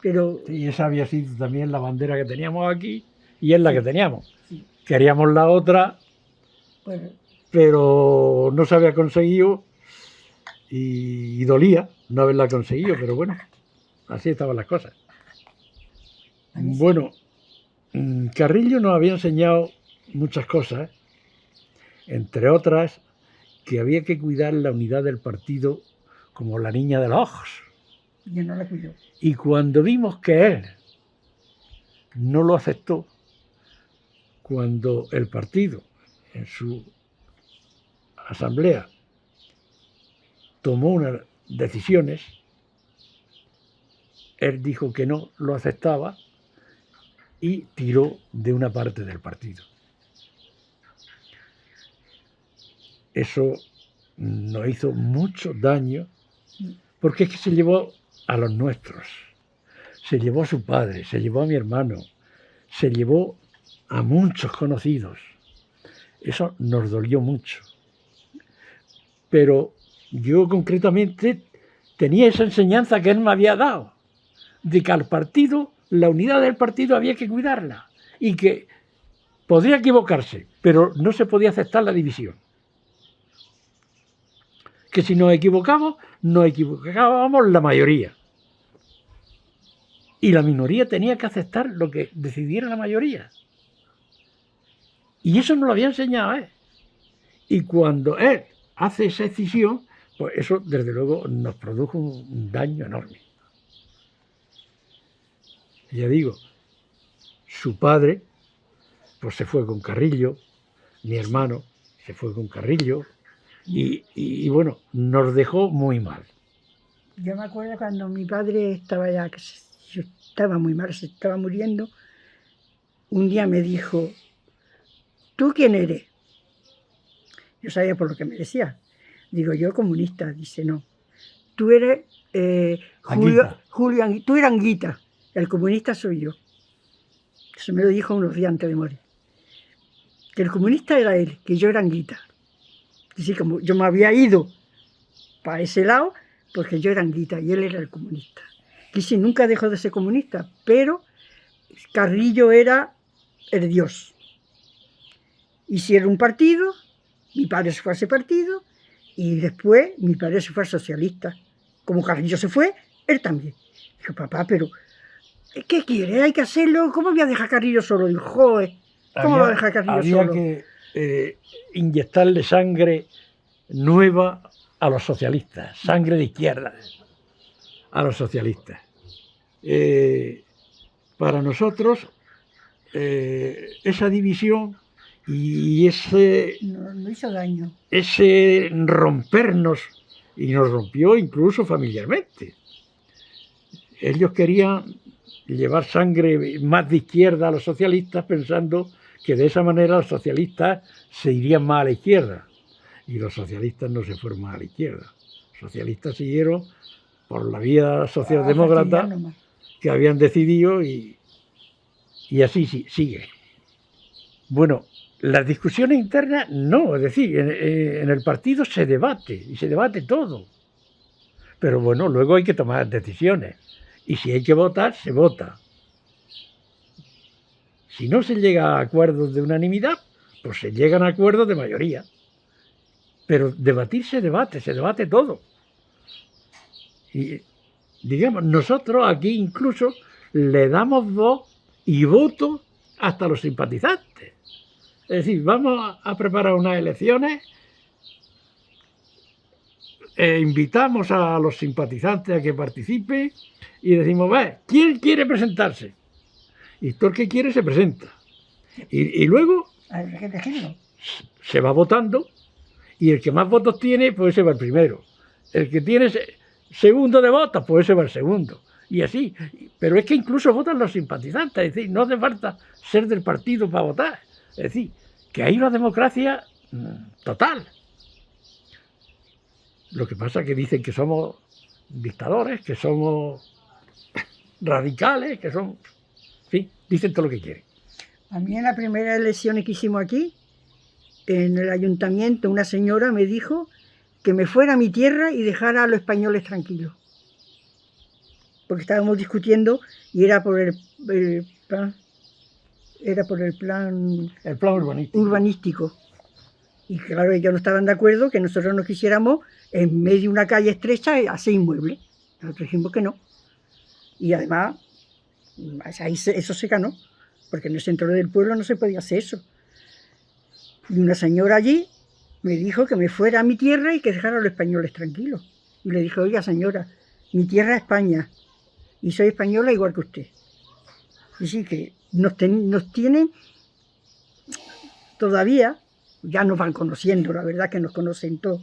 pero... Y esa había sido también la bandera que teníamos aquí y es la que teníamos. Sí. Queríamos la otra, Bueno, pero no se había conseguido y dolía no haberla conseguido, pero bueno, así estaban las cosas. Bueno, Carrillo nos había enseñado muchas cosas, entre otras que había que cuidar la unidad del partido como la niña de los ojos. yo no la cuido. Y cuando vimos que él no lo aceptó, cuando el partido en su asamblea tomó unas decisiones, él dijo que no lo aceptaba y tiró de una parte del partido. Eso nos hizo mucho daño, porque es que se llevó a los nuestros, se llevó a su padre, se llevó a mi hermano, se llevó a muchos conocidos. Eso nos dolió mucho. Pero yo concretamente tenía esa enseñanza que él me había dado, de que al partido, la unidad del partido había que cuidarla y que podría equivocarse, pero no se podía aceptar la división. Que si nos equivocábamos la mayoría. Y la minoría tenía que aceptar lo que decidiera la mayoría. Y eso nos lo había enseñado él. Y cuando él hace esa decisión, pues eso desde luego nos produjo un daño enorme. Ya digo, su padre pues se fue con Carrillo, mi hermano se fue con Carrillo y bueno, nos dejó muy mal. Yo me acuerdo cuando mi padre estaba ya, yo estaba muy mal, se estaba muriendo, un día me dijo, ¿tú quién eres? Yo sabía por lo que me decía. Digo, yo comunista. Dice, no. Tú eres Julio, tú eres Anguita. El comunista soy yo. Eso me lo dijo unos días antes de morir. Que el comunista era él, que yo era Anguita. Dice, como yo me había ido para ese lado, porque yo era Anguita y él era el comunista. Dice, nunca dejó de ser comunista, pero Carrillo era el Dios. Hicieron un partido, mi padre se fue a ese partido, y después mi padre se fue al socialista. Como Carrillo se fue, él también. Dijo, papá, pero ¿qué quiere? Hay que hacerlo. ¿Cómo voy a dejar a Carrillo solo? Dijo, joder, ¿cómo voy a dejar a Carrillo solo? Había que inyectarle sangre nueva a los socialistas, sangre de izquierda a los socialistas. Para nosotros, esa división y ese no hizo daño. Ese rompernos, y nos rompió incluso familiarmente. Ellos querían llevar sangre más de izquierda a los socialistas pensando que de esa manera los socialistas se irían más a la izquierda. Y los socialistas no se fueron más a la izquierda. Los socialistas siguieron por la vía socialdemócrata que habían decidido y así sigue. Bueno, las discusiones internas no, es decir, en el partido se debate, y se debate todo. Pero bueno, luego hay que tomar decisiones. Y si hay que votar, se vota. Si no se llega a acuerdos de unanimidad, pues se llegan a acuerdos de mayoría. Pero debatir se debate todo. Y digamos, nosotros aquí incluso le damos voz y voto hasta los simpatizantes. Es decir, vamos a preparar unas elecciones, invitamos a los simpatizantes a que participen y decimos, ¿quién quiere presentarse? Y todo el que quiere se presenta. Y luego se va votando y el que más votos tiene, pues ese va el primero. El que tiene segundo de votos, pues ese va el segundo. y así. Pero es que incluso votan los simpatizantes, es decir, no hace falta ser del partido para votar. Es decir, que hay una democracia total. Lo que pasa es que dicen que somos dictadores, que somos radicales, que son... En fin, dicen todo lo que quieren. A mí en las primeras elecciones que hicimos aquí, en el ayuntamiento, una señora me dijo que me fuera a mi tierra y dejara a los españoles tranquilos. Porque estábamos discutiendo y era por el plan, El plan urbanístico. urbanístico. Y claro, ellos no estaban de acuerdo que nosotros nos quisiéramos en medio de una calle estrecha hacer inmuebles. Nosotros dijimos que no. Y además, ahí eso se ganó, porque en el centro del pueblo no se podía hacer eso. Y una señora allí me dijo que me fuera a mi tierra y que dejara a los españoles tranquilos. Y le dije, oiga señora, mi tierra es España y soy española igual que usted. Y sí que nos tienen todavía, ya nos van conociendo, la verdad que nos conocen todos,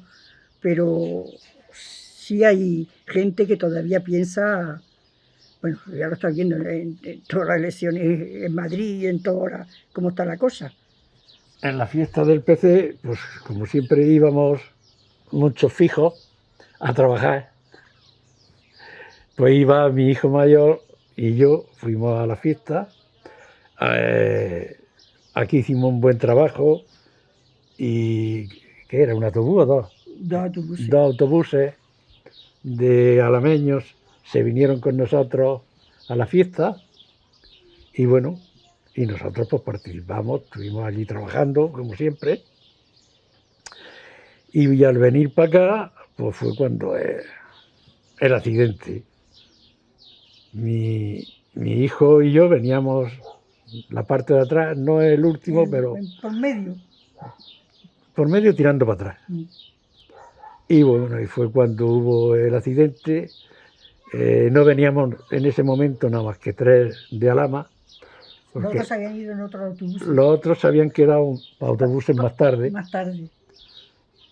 pero sí hay gente que todavía piensa, bueno, ya lo está viendo en todas las elecciones en Madrid y en todas cómo está la cosa. En la fiesta del PC, pues como siempre íbamos muchos fijos a trabajar, pues iba mi hijo mayor y yo, fuimos a la fiesta. Aquí hicimos un buen trabajo y ¿qué era? ¿Un autobús o dos? Dos autobuses. Dos autobuses de alameños se vinieron con nosotros a la fiesta y bueno, y nosotros pues participamos, estuvimos allí trabajando como siempre y al venir para acá pues fue cuando el accidente. Mi hijo y yo veníamos la parte de atrás, no el último, pero Por medio. Tirando para atrás. Y bueno, y fue cuando hubo el accidente. No veníamos en ese momento nada más que 3 de Alhama. Los otros habían ido en otro autobús. Los otros habían quedado autobuses más tarde. Más tarde.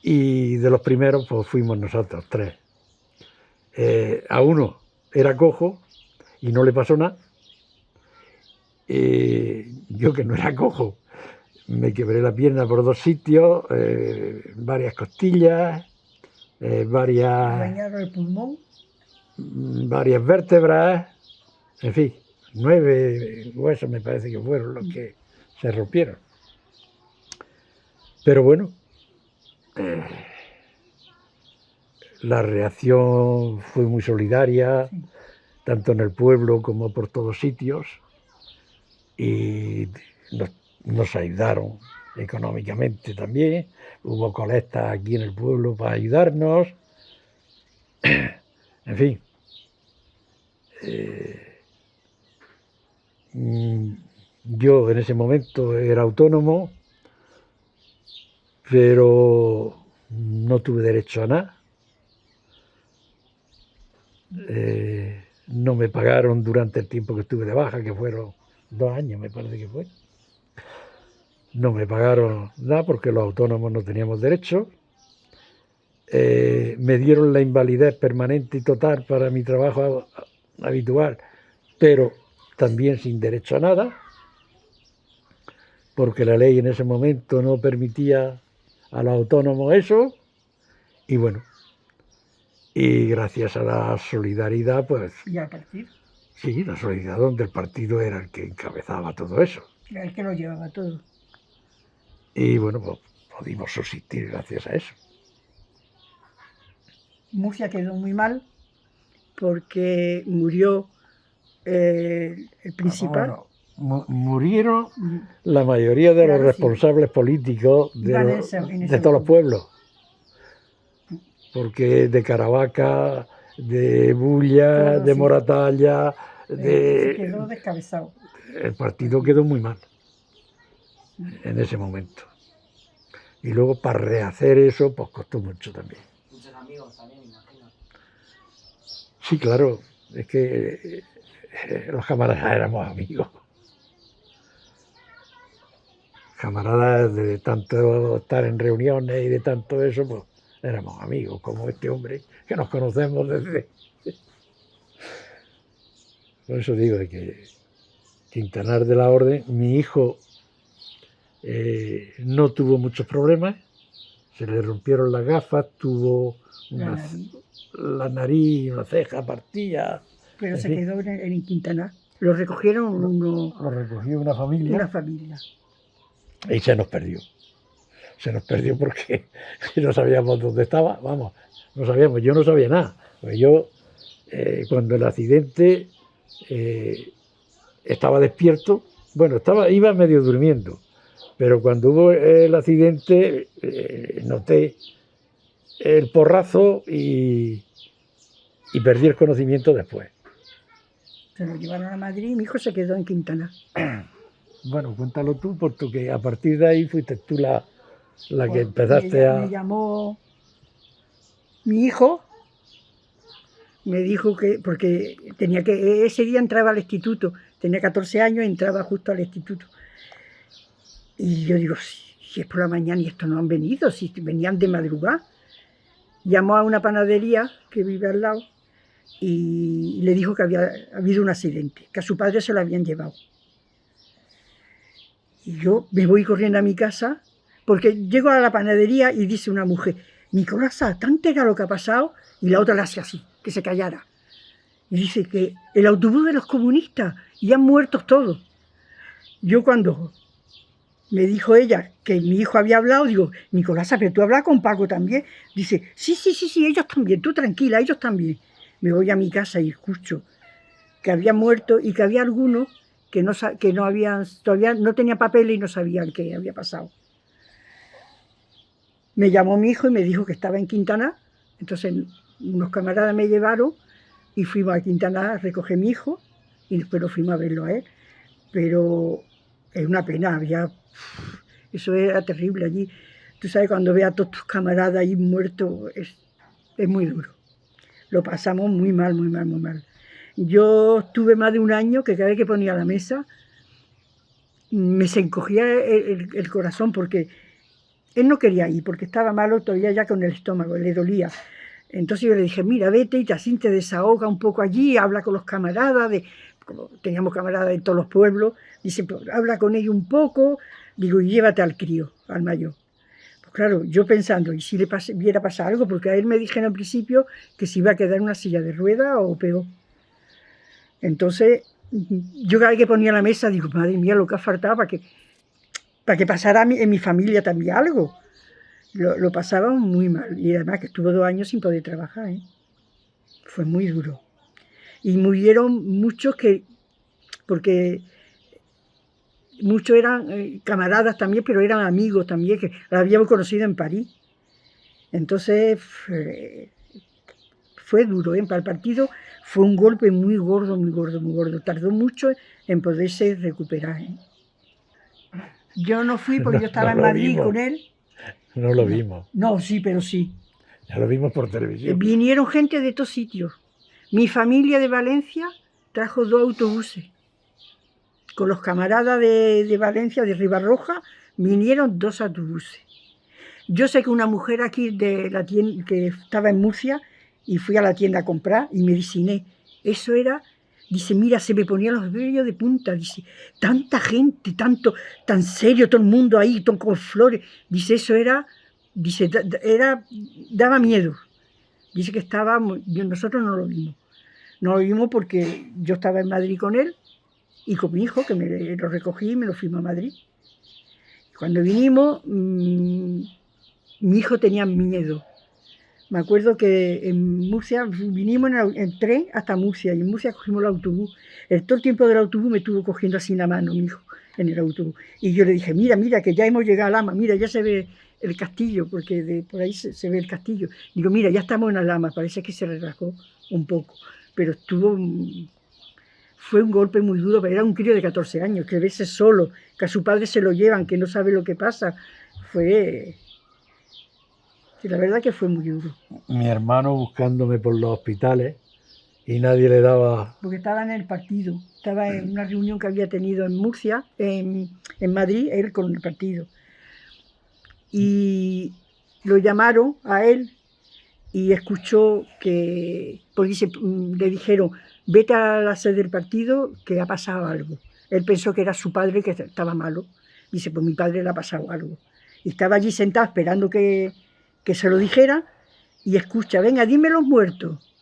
Y de los primeros pues fuimos nosotros 3. A uno era cojo y no le pasó nada. Yo que no era cojo, me quebré la pierna por 2 sitios, varias costillas, Dañaron el pulmón. varias vértebras, en fin, 9 huesos me parece que fueron los que se rompieron. Pero bueno, la reacción fue muy solidaria, sí, tanto en el pueblo como por todos sitios, y nos ayudaron económicamente también. Hubo colectas aquí en el pueblo para ayudarnos. En fin, yo en ese momento era autónomo, pero no tuve derecho a nada. No me pagaron durante el tiempo que estuve de baja, que fueron 2 años, me parece que fue. No me pagaron nada porque los autónomos no teníamos derecho. Me dieron la invalidez permanente y total para mi trabajo habitual, pero también sin derecho a nada, porque la ley en ese momento no permitía a los autónomos eso. Y bueno, y gracias a la solidaridad, pues... ¿Y al partido? Sí, la solidaridad donde el partido era el que encabezaba todo eso. Era el que lo llevaba todo. Y bueno, pues pudimos subsistir gracias a eso. Murcia quedó muy mal porque murió el principal. Bueno, murieron la mayoría de los responsables políticos de todos los pueblos. Porque de Caravaca, de Bulla, todo, de sí, Moratalla, se quedó descabezado. El partido quedó muy mal en ese momento. Y luego para rehacer eso, pues costó mucho también. Muchos amigos también, imagino. Sí, claro, es que los camaradas éramos amigos. Camaradas de tanto estar en reuniones y de tanto eso, pues éramos amigos, como este hombre que nos conocemos desde... Por eso digo de que Quintanar de la Orden, mi hijo no tuvo muchos problemas, se le rompieron las gafas, tuvo la nariz y una ceja partida. Pero en se fin. quedó en Quintana. Lo recogieron Lo recogió una familia una familia. y se nos perdió. Se nos perdió porque no sabíamos dónde estaba, vamos, no sabíamos, yo no sabía nada. Pues yo, cuando el accidente, estaba despierto, bueno, iba medio durmiendo, pero cuando hubo el accidente, noté el porrazo y perdí el conocimiento después. Se lo llevaron a Madrid y mi hijo se quedó en Quintana. Bueno, cuéntalo tú, porque a partir de ahí fuiste tú la que Pues, empezaste me llamó mi hijo, me dijo que, porque ese día entraba al instituto, tenía 14 años y entraba justo al instituto. Y yo digo, si es por la mañana y estos no han venido, si venían de madrugada. Llamó a una panadería que vive al lado y le dijo que había habido un accidente, que a su padre se lo habían llevado. Y yo me voy corriendo a mi casa, porque llego a la panadería y dice una mujer, Nicolasa, ¿te enteras lo que ha pasado? Y la otra le hace así, que se callara. Y dice que el autobús de los comunistas, y han muerto todos. Yo cuando me dijo ella que mi hijo había hablado, digo, Nicolasa, pero tú hablas con Paco también. Dice, sí, ellos también, tú tranquila, ellos también. Me voy a mi casa y escucho que había muerto y que había algunos que no habían, todavía no tenían papeles y no sabían qué había pasado. Me llamó mi hijo y me dijo que estaba en Quintana, entonces unos camaradas me llevaron y fuimos a Quintana a recoger a mi hijo y después lo fuimos a verlo a él. Pero es una pena, eso era terrible allí. Tú sabes, cuando ves a todos tus camaradas ahí muertos, es muy duro. Lo pasamos muy mal, muy mal, muy mal. Yo estuve más de un año que cada vez que ponía la mesa me se encogía el corazón porque él no quería ir, porque estaba malo todavía ya con el estómago, le dolía. Entonces yo le dije, mira, vete y así te desahoga un poco allí, habla con los camaradas, como teníamos camaradas de todos los pueblos, dice, pues, habla con ellos un poco, digo, y llévate al crío, al mayor. Pues claro, yo pensando, ¿y si le viera pasar algo? Porque a él me dijeron al principio que se iba a quedar en una silla de ruedas o peor. Entonces, yo cada vez que ponía la mesa, digo, madre mía, lo que ha faltado para que pasara en mi familia también algo. Lo pasábamos muy mal. Y además que estuvo 2 años sin poder trabajar, ¿eh? Fue muy duro. Y murieron muchos porque muchos eran camaradas también, pero eran amigos también, que los habíamos conocido en París. Entonces, fue duro, ¿eh? Para el partido fue un golpe muy gordo, muy gordo, muy gordo. Tardó mucho en poderse recuperar, ¿eh? Yo no fui porque yo estaba en Madrid con él. No lo vimos. No, sí, pero sí. Ya lo vimos por televisión. Vinieron gente de todos sitios. Mi familia de Valencia trajo 2 autobuses. Con los camaradas de Valencia, de Ribarroja, vinieron 2 autobuses. Yo sé que una mujer aquí de la tienda, que estaba en Murcia, y fui a la tienda a comprar y mediciné. Eso era, dice, mira, se me ponían los vellos de punta, dice, tanta gente, tan serio todo el mundo ahí, con flores. Dice, eso era, dice, daba miedo. Dice que nosotros no lo vimos. No lo vimos porque yo estaba en Madrid con él y con mi hijo, que lo recogí y me lo fuimos a Madrid. Cuando vinimos, mi hijo tenía miedo. Me acuerdo que en Murcia vinimos en tren hasta Murcia y en Murcia cogimos el autobús. Todo el tiempo del autobús me estuvo cogiendo así la mano mi hijo en el autobús. Y yo le dije, mira, que ya hemos llegado a Lama, mira, ya se ve el castillo, porque por ahí se ve el castillo. Digo, mira, ya estamos en la Lama, parece que se relajó un poco. Pero fue un golpe muy duro, pero era un crío de 14 años, que verse solo, que a su padre se lo llevan, que no sabe lo que pasa. Sí, la verdad que fue muy duro. Mi hermano buscándome por los hospitales y nadie le daba... Porque estaba en el partido, estaba en una reunión que había tenido en Murcia, en Madrid, él con el partido. Y lo llamaron a él y escuchó porque le dijeron, vete a la sede del partido que ha pasado algo. Él pensó que era su padre que estaba malo. Dice, pues mi padre le ha pasado algo. Y estaba allí sentado esperando que se lo dijera y escucha, venga, dime los muertos.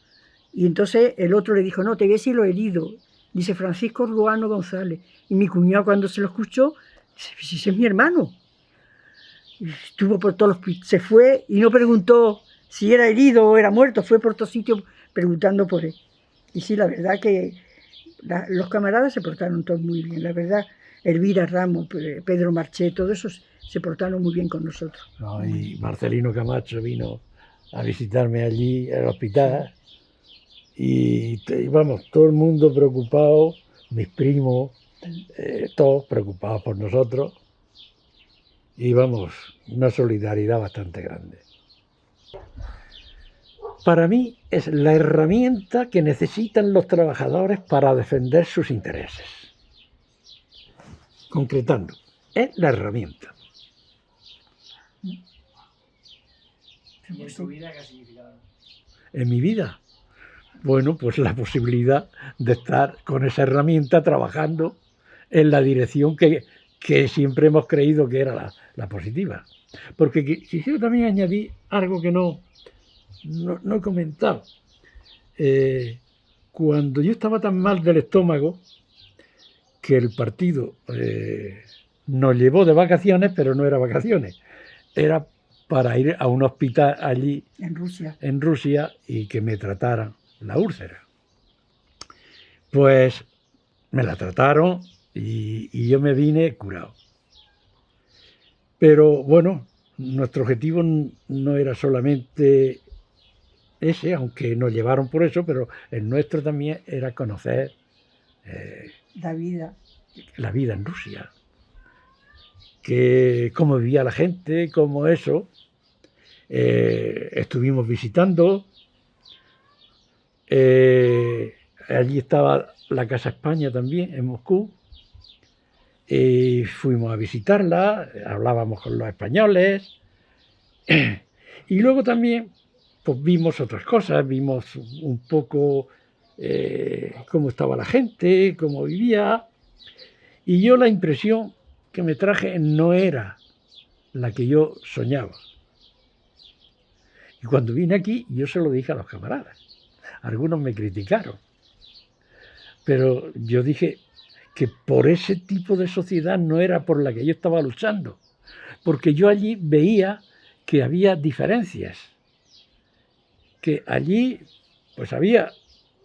Y entonces el otro le dijo, no, te voy a decir los heridos. Dice Francisco Ruano González. Y mi cuñado cuando se lo escuchó, dice, si ese es mi hermano. Y estuvo por todos los... Se fue y no preguntó si era herido o era muerto, fue por todos sitios preguntando por él. Y sí, la verdad que los camaradas se portaron todos muy bien, la verdad. Elvira Ramos, Pedro Marché, todos esos se portaron muy bien con nosotros. No, y Marcelino Camacho vino a visitarme allí al hospital y vamos, todo el mundo preocupado, mis primos, todos preocupados por nosotros y vamos, una solidaridad bastante grande. Para mí es la herramienta que necesitan los trabajadores para defender sus intereses. Concretando, es la herramienta. ¿Y en su vida qué ha significado? En mi vida, bueno, pues la posibilidad de estar con esa herramienta trabajando en la dirección que siempre hemos creído que era la positiva. Porque quisiera también añadir algo que no he comentado. Cuando yo estaba tan mal del estómago, que el partido nos llevó de vacaciones, pero no era vacaciones, era para ir a un hospital allí en Rusia y que me trataran la úlcera. Pues me la trataron y yo me vine curado. Pero bueno, nuestro objetivo no era solamente ese, aunque nos llevaron por eso, pero el nuestro también era conocer la vida en Rusia, cómo vivía la gente, cómo eso. Estuvimos visitando, allí estaba la Casa España también, en Moscú, y fuimos a visitarla, hablábamos con los españoles, y luego también pues vimos otras cosas, vimos un poco cómo estaba la gente, cómo vivía, y yo la impresión que me traje no era la que yo soñaba. Y cuando vine aquí, yo se lo dije a los camaradas. Algunos me criticaron, pero yo dije que por ese tipo de sociedad no era por la que yo estaba luchando, porque yo allí veía que había diferencias, que allí pues había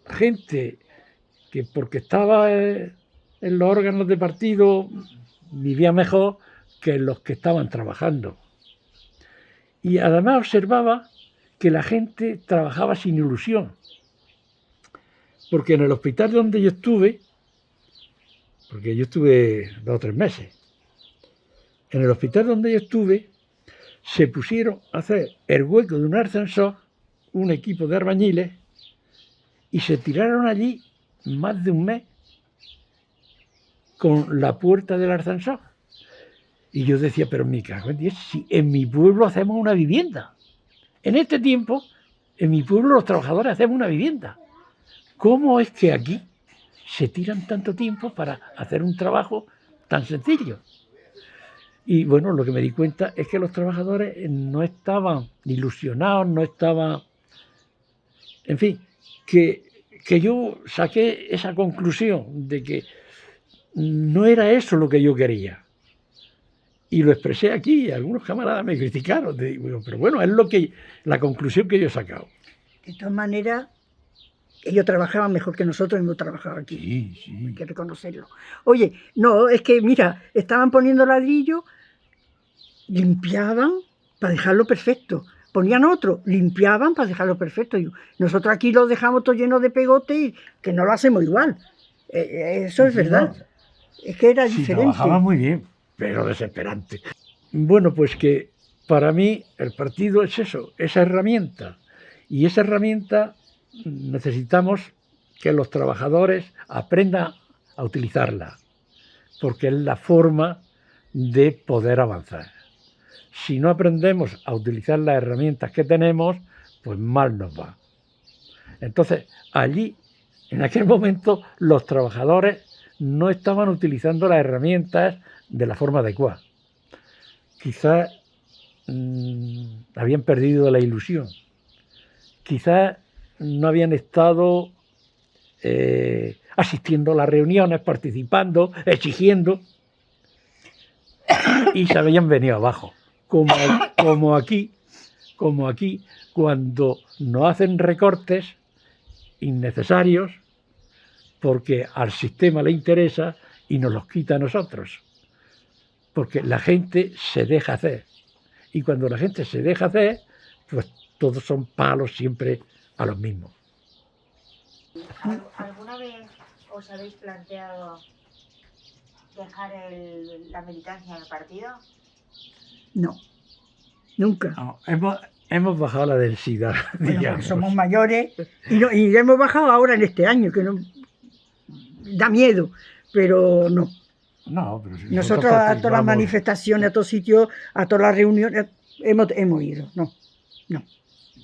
gente que porque estaba en los órganos de partido vivía mejor que los que estaban trabajando. Y además observaba que la gente trabajaba sin ilusión, porque en el hospital donde yo estuve, porque yo estuve 2 o 3 meses, en el hospital donde yo estuve se pusieron a hacer el hueco de un ascensor, un equipo de albañiles, y se tiraron allí más de un mes con la puerta del ascensor. Y yo decía, pero me cago en Dios, si en mi pueblo hacemos una vivienda. En este tiempo, en mi pueblo los trabajadores hacemos una vivienda. ¿Cómo es que aquí se tiran tanto tiempo para hacer un trabajo tan sencillo? Y bueno, lo que me di cuenta es que los trabajadores no estaban ilusionados, no estaban... En fin, que yo saqué esa conclusión de que no era eso lo que yo quería. Y lo expresé aquí, y algunos camaradas me criticaron, pero bueno, es la conclusión que yo he sacado. De todas maneras, ellos trabajaban mejor que nosotros y no trabajaban aquí. Sí, sí. Hay que reconocerlo. Oye, no, es que mira, estaban poniendo ladrillo, limpiaban para dejarlo perfecto. Ponían otro, limpiaban para dejarlo perfecto. Y nosotros aquí lo dejamos todo lleno de pegote y que no lo hacemos igual. Eso es verdad. No. Es que era diferente. Trabajaba muy bien, pero desesperante. Bueno, pues que para mí el partido es eso, esa herramienta. Y esa herramienta necesitamos que los trabajadores aprendan a utilizarla, porque es la forma de poder avanzar. Si no aprendemos a utilizar las herramientas que tenemos, pues mal nos va. Entonces, allí En aquel momento los trabajadores no estaban utilizando las herramientas de la forma adecuada. Quizás habían perdido la ilusión. Quizás no habían estado asistiendo a las reuniones, participando, exigiendo, y se habían venido abajo. Como aquí, cuando nos hacen recortes innecesarios porque al sistema le interesa y nos los quita a nosotros. Porque la gente se deja hacer. Y cuando la gente se deja hacer, pues todos son palos siempre a los mismos. ¿Alguna vez os habéis planteado dejar la militancia en el partido? No, nunca. No, hemos bajado la densidad, Bueno, digamos. porque somos mayores y hemos bajado ahora en este año, que no da miedo, pero no. No, pero si Nosotros a todas las vamos- manifestaciones, a todos sitios, a todas las reuniones, hemos ido, no.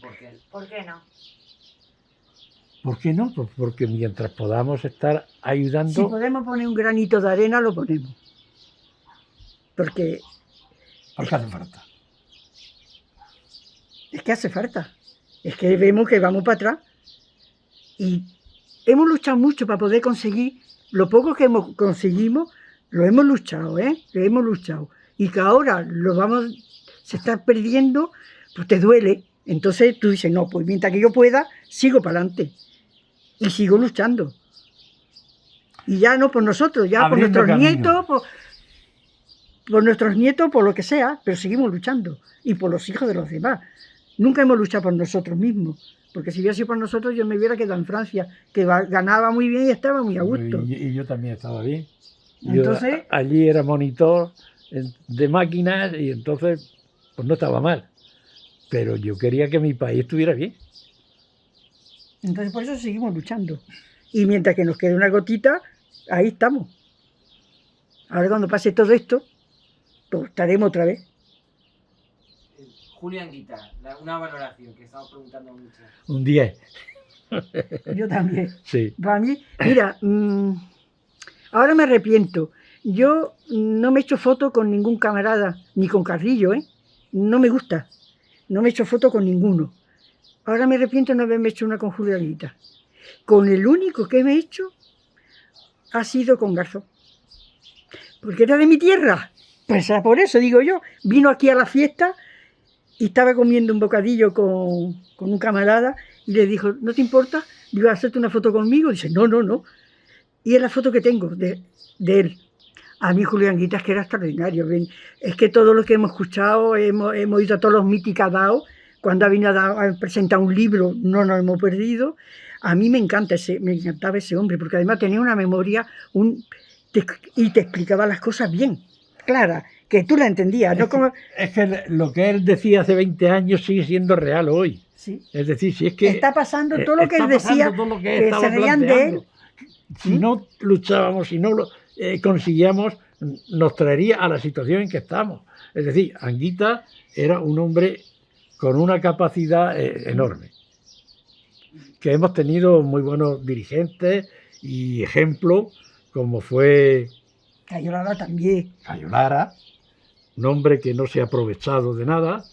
¿Por qué? ¿Por qué no? ¿Por qué no? Pues porque mientras podamos estar Si ayudando, podemos poner un granito de arena, lo ponemos. Porque porque hace falta. es que hace falta. Es que vemos que vamos para atrás. Y hemos luchado mucho para poder conseguir lo poco que conseguimos, lo hemos luchado, ¿eh? Lo hemos luchado. Y que ahora se está perdiendo, pues te duele. Entonces tú dices, no, pues mientras que yo pueda, sigo para adelante. Y sigo luchando. Y ya no por nosotros, ya por Abriendo nuestros camino. nietos, por nuestros nietos, por lo que sea, pero seguimos luchando. Y por los hijos de los demás. Nunca hemos luchado por nosotros mismos. Porque si hubiera sido por nosotros, yo me hubiera quedado en Francia, que ganaba muy bien y estaba muy a gusto. Y yo también estaba bien. Yo Entonces, allí era monitor de máquinas y entonces pues no estaba mal. Pero yo quería que mi país estuviera bien. entonces por eso seguimos luchando. Y mientras que nos quede una gotita, ahí estamos. Ahora cuando pase todo esto, pues estaremos otra vez. Julio Anguita, una valoración que estamos preguntando mucho. Un 10. Yo también. Sí. Para mí, mira, ahora me arrepiento. Yo no me he hecho foto con ningún camarada, ni con Carrillo, ¿eh? No me gusta. No me he hecho foto con ninguno. Ahora me arrepiento de no haberme hecho una con Julio Anguita. Con el único que me he hecho ha sido con Garzón. Porque era de mi tierra. Pues por eso digo yo. Vino aquí a la fiesta y estaba comiendo un bocadillo con un camarada y le dijo, ¿no te importa? Digo, ¿hacerte una foto conmigo? Dice, no, no, no. Y es la foto que tengo de él. A mí Julio Anguita es que era extraordinario. Es que todo lo que hemos escuchado, hemos ido a todos los mitis que ha dado. Cuando ha venido a presentar un libro, no nos hemos perdido. A mí me encantaba ese hombre, porque además tenía una memoria y te explicaba las cosas bien, claras, que tú la entendías. No como... Es que lo que él decía hace 20 años sigue siendo real hoy. Sí. Es decir, si es que Está pasando todo lo que está él decía, pasando todo lo que estaba se reían de él. planteando. Si no luchábamos, si no lo conseguíamos, nos traería a la situación en que estamos. Es decir, Anguita era un hombre con una capacidad enorme. Que hemos tenido muy buenos dirigentes y ejemplos, como fue Cayo Lara también. Cayo Lara, un hombre que no se ha aprovechado de nada,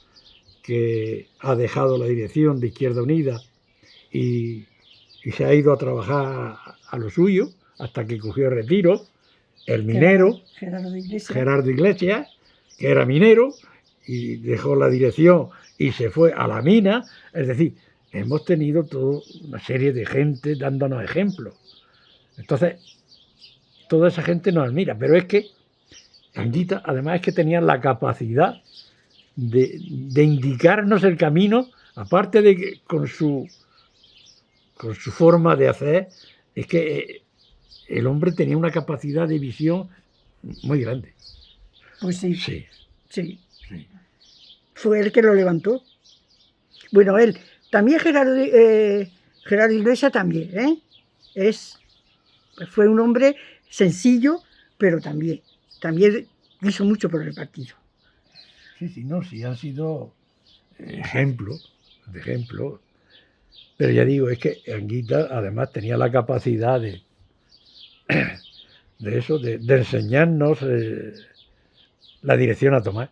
que ha dejado la dirección de Izquierda Unida y se ha ido a trabajar a lo suyo hasta que cogió retiro. El minero, Gerardo Iglesias, que era minero y dejó la dirección y se fue a la mina. Es decir, hemos tenido toda una serie de gente dándonos ejemplos. Entonces, toda esa gente nos admira, pero es que Anguita, además, es que tenía la capacidad de indicarnos el camino, aparte de que con su forma de hacer, es que el hombre tenía una capacidad de visión muy grande. Pues sí, Sí, sí. sí. Fue él que lo levantó. Bueno, él. También Gerardo Iglesias también, ¿eh? Fue un hombre sencillo, pero también hizo mucho por el partido. Sí, sí, no, sí han sido ejemplos. Pero ya digo, es que Anguita además tenía la capacidad de eso, de enseñarnos la dirección a tomar.